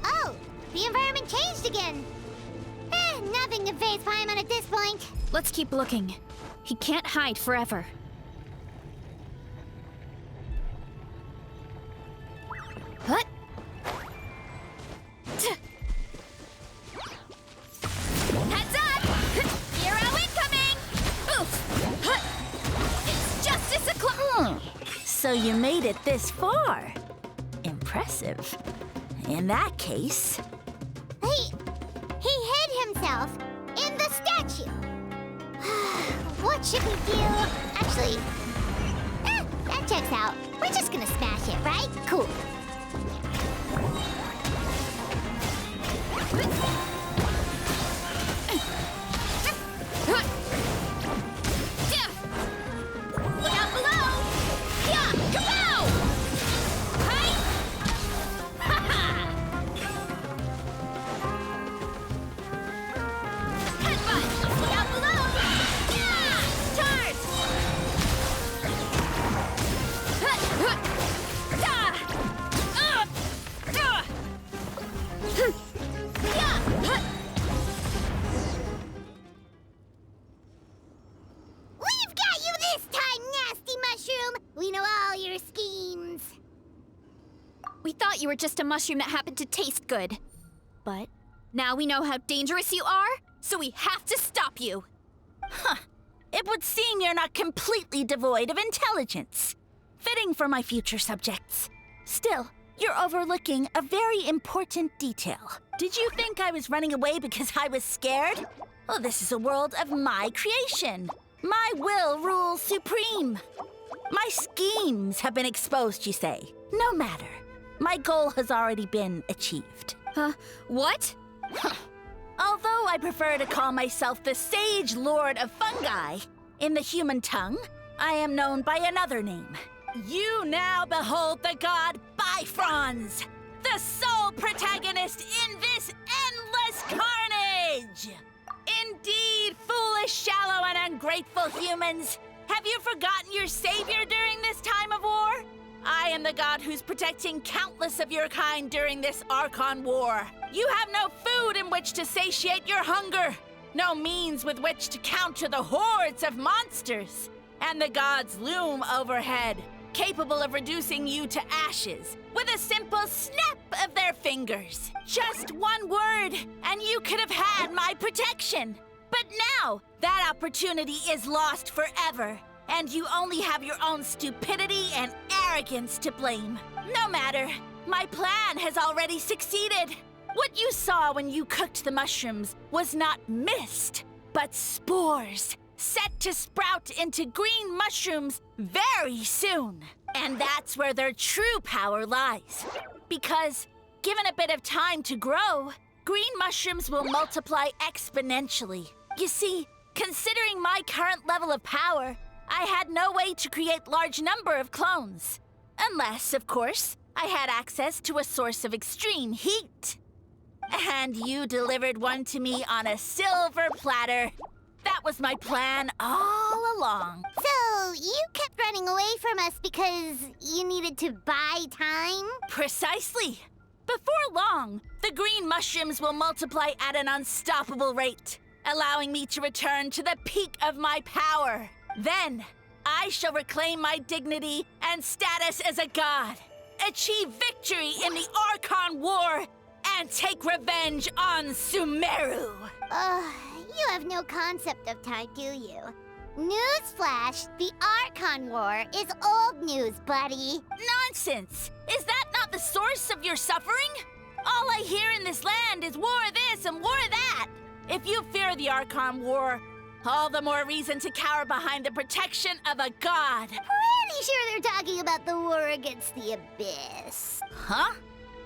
Oh, the environment changed again. Nothing to phase Paimon at this point. Let's keep looking. He can't hide forever. What? Heads up! Hero incoming! Oof! It's Justice o'clock! So you made it this far. Impressive. In that case... He hid himself in the statue. What should we do? Actually, that checks out. We're just gonna smash it, right? Cool. Look out below! Yeah! Kapow! Hi! Ha-ha! Headbutt! Look out below! Yeah! Charge! Da! Da! Yeah! We've got you this time, nasty mushroom! We know all your schemes. We thought you were just a mushroom that happened to taste good. But now we know how dangerous you are, so we have to stop you. It would seem you're not completely devoid of intelligence. Fitting for my future subjects. Still, you're overlooking a very important detail. Did you think I was running away because I was scared? Well, this is a world of my creation. My will rules supreme. My schemes have been exposed, you say. No matter. My goal has already been achieved. What? Although I prefer to call myself the Sage Lord of Fungi, in the human tongue, I am known by another name. You now behold the god Bifrons, the sole protagonist in this endless carnage! Indeed, foolish, shallow, and ungrateful humans! Have you forgotten your savior during this time of war? I am the god who's protecting countless of your kind during this Archon war. You have no food in which to satiate your hunger, no means with which to counter the hordes of monsters. And the gods loom overhead, capable of reducing you to ashes with a simple snap of their fingers. Just one word, and you could have had my protection. But now, that opportunity is lost forever. and you only have your own stupidity and arrogance to blame. No matter, my plan has already succeeded. What you saw when you cooked the mushrooms was not mist, but spores, set to sprout into green mushrooms very soon. And that's where their true power lies. Because, given a bit of time to grow, green mushrooms will multiply exponentially. You see, considering my current level of power, I had no way to create large number of clones. Unless, of course, I had access to a source of extreme heat. And you delivered one to me on a silver platter. That was my plan all along. So, you kept running away from us because you needed to buy time? Precisely. Before long, the green mushrooms will multiply at an unstoppable rate, allowing me to return to the peak of my power. Then, I shall reclaim my dignity and status as a god, achieve victory in the Archon War, and take revenge on Sumeru. You have no concept of time, do you? Newsflash, the Archon War is old news, buddy. Nonsense! Is that not the source of your suffering? All I hear in this land is war this and war that. If you fear the Archon War, all the more reason to cower behind the protection of a god. Pretty sure they're talking about the war against the Abyss. Huh?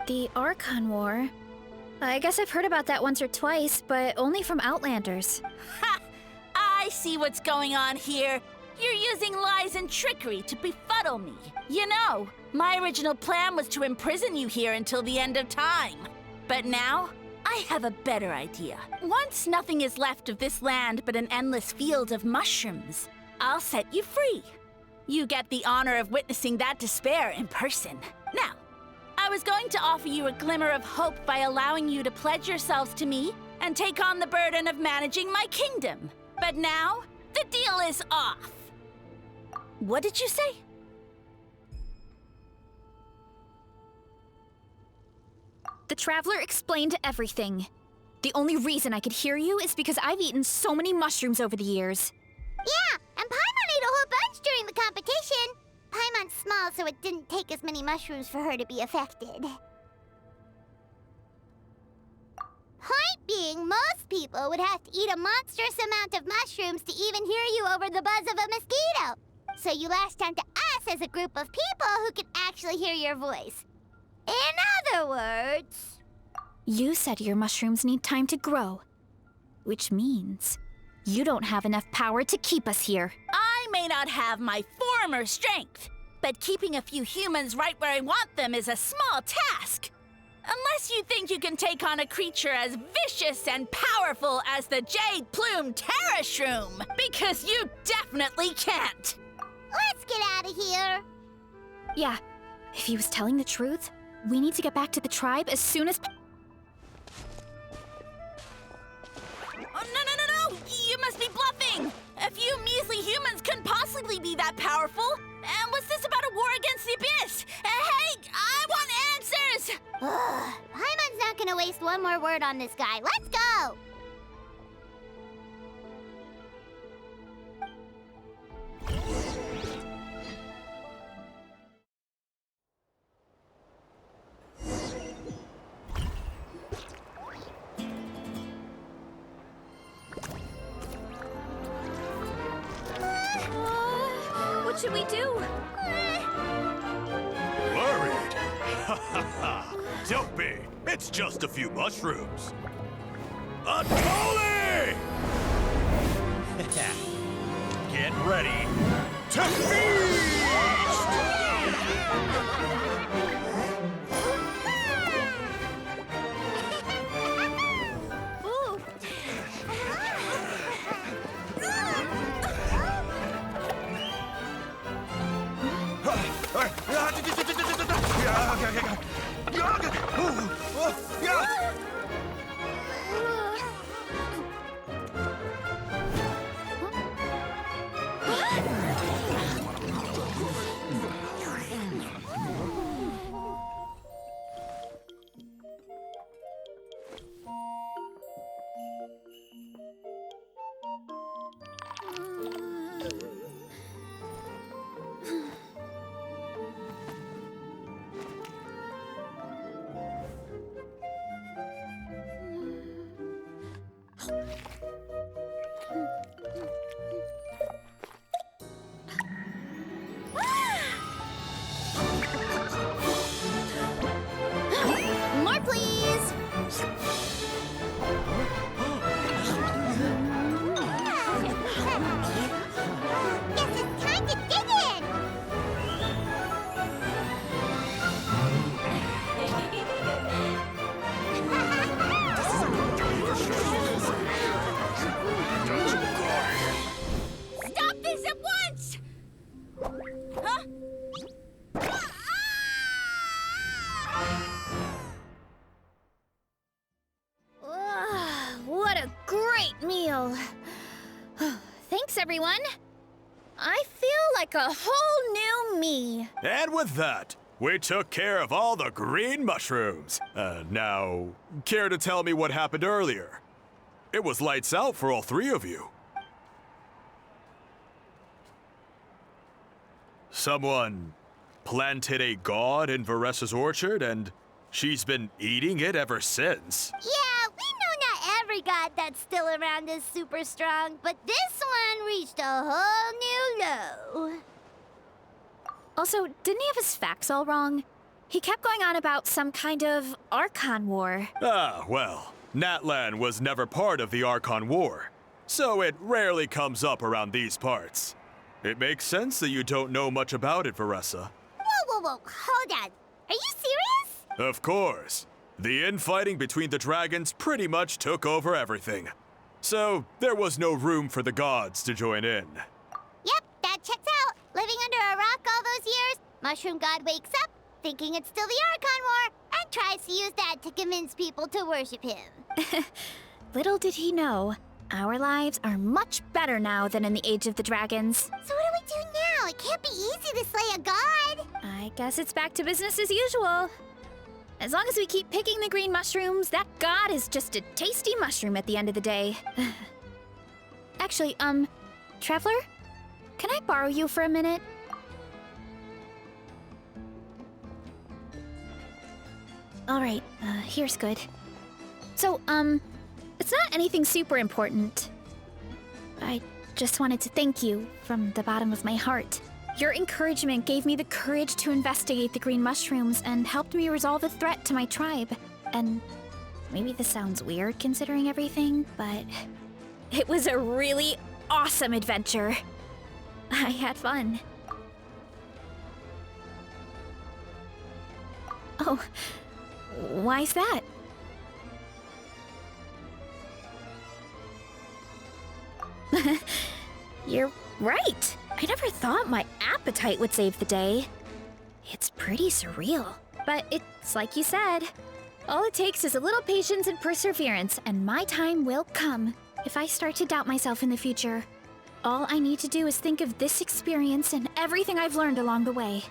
The Archon War? I guess I've heard about that once or twice, but only from Outlanders. Ha! I see what's going on here. You're using lies and trickery to befuddle me. You know, my original plan was to imprison you here until the end of time. But now, I have a better idea. Once nothing is left of this land but an endless field of mushrooms, I'll set you free. You get the honor of witnessing that despair in person. Now, I was going to offer you a glimmer of hope by allowing you to pledge yourselves to me and take on the burden of managing my kingdom. But now, the deal is off. What did you say? The Traveler explained everything. The only reason I could hear you is because I've eaten so many mushrooms over the years. Yeah, and Paimon ate a whole bunch during the competition. Paimon's small, so it didn't take as many mushrooms for her to be affected. Point being, most people would have to eat a monstrous amount of mushrooms to even hear you over the buzz of a mosquito. So you latched onto us as a group of people who could actually hear your voice. In other words... You said your mushrooms need time to grow, which means you don't have enough power to keep us here. I may not have my former strength, but keeping a few humans right where I want them is a small task. Unless you think you can take on a creature as vicious and powerful as the Jade-Plume Terrashroom, because you definitely can't. Let's get out of here. Yeah, if he was telling the truth, we need to get back to the tribe as soon as... Oh, no! You must be bluffing! A few measly humans couldn't possibly be that powerful. And what's this about a war against the Abyss? Hey, I want answers! Paimon's not gonna waste one more word on this guy. Let's go! What should we do? Worried? Ha ha ha! Don't be. It's just a few mushrooms. Unholy! Get ready to feast! meal. Thanks, everyone. I feel like a whole new me. And with that, we took care of all the green mushrooms. Now, care to tell me what happened earlier? It was lights out for all three of you. Someone planted a god in Varesa's orchard, and she's been eating it ever since. Yeah, we know not every god that's still around is super strong, but this one reached a whole new low. Also, didn't he have his facts all wrong? He kept going on about some kind of Archon War. Ah, well, Natlan was never part of the Archon War, so it rarely comes up around these parts. It makes sense that you don't know much about it, Varesa. Whoa, hold on. Are you serious? Of course. The infighting between the dragons pretty much took over everything. So, there was no room for the gods to join in. Yep, that checks out. Living under a rock all those years, Mushroom God wakes up, thinking it's still the Archon War, and tries to use that to convince people to worship him. Little did he know, our lives are much better now than in the Age of the Dragons. So what do we do now? It can't be easy to slay a god. I guess it's back to business as usual. As long as we keep picking the green mushrooms, that god is just a tasty mushroom at the end of the day. Actually, Traveler? Can I borrow you for a minute? Alright, here's good. So, it's not anything super important. I just wanted to thank you from the bottom of my heart. Your encouragement gave me the courage to investigate the green mushrooms and helped me resolve a threat to my tribe. And maybe this sounds weird considering everything, but it was a really awesome adventure. I had fun. Oh, why's that? You're right. I never thought my appetite would save the day. It's pretty surreal. But it's like you said. All it takes is a little patience and perseverance, and my time will come. If I start to doubt myself in the future, all I need to do is think of this experience and everything I've learned along the way.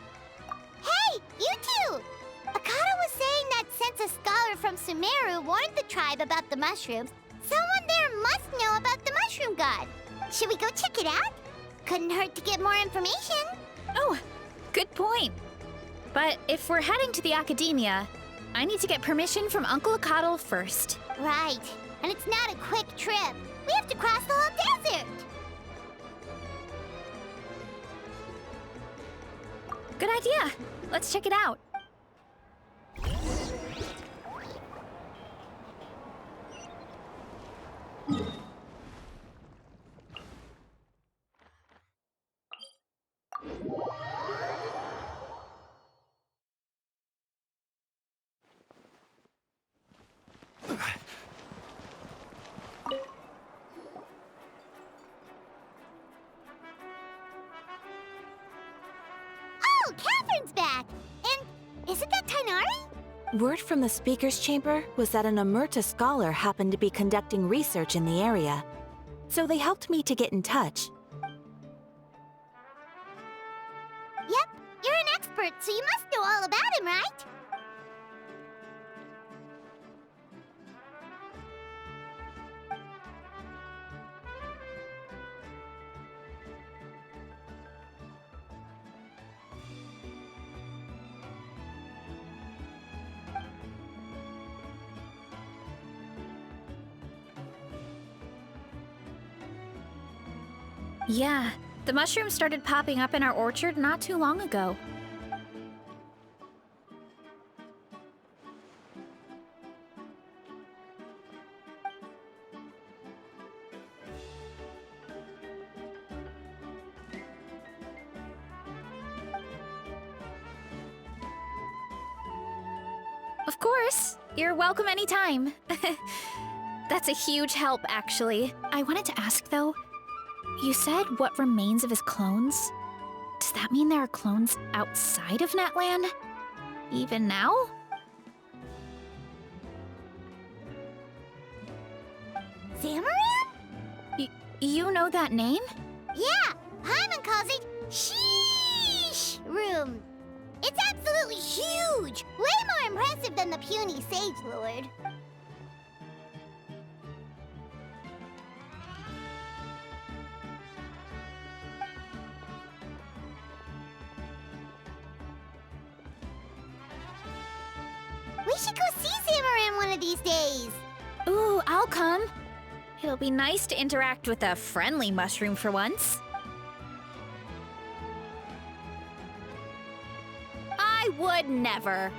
Hey, you two! Akata was saying that since a scholar from Sumeru warned the tribe about the mushrooms, someone there must know about the mushroom god. Should we go check it out? Couldn't hurt to get more information. Oh, good point. But if we're heading to the academia, I need to get permission from Uncle Akatl first. Right. And it's not a quick trip. We have to cross the whole desert. Good idea. Let's check it out. Oh, Catherine's back! And isn't that Tainari? Word from the speaker's chamber was that an Amurta scholar happened to be conducting research in the area. So they helped me to get in touch. Yep, you're an expert, so you must know all about him, right? Yeah, the mushrooms started popping up in our orchard not too long ago. Of course, you're welcome anytime. That's a huge help, actually. I wanted to ask, though, you said what remains of his clones? Does that mean there are clones outside of Natlan? Even now? Zamaran? You know that name? Yeah, Hyman calls it Sheesh Room. It's absolutely huge! Way more impressive than the puny Sage Lord. We should go see Zamaran one of these days. Ooh, I'll come. It'll be nice to interact with a friendly mushroom for once. I would never.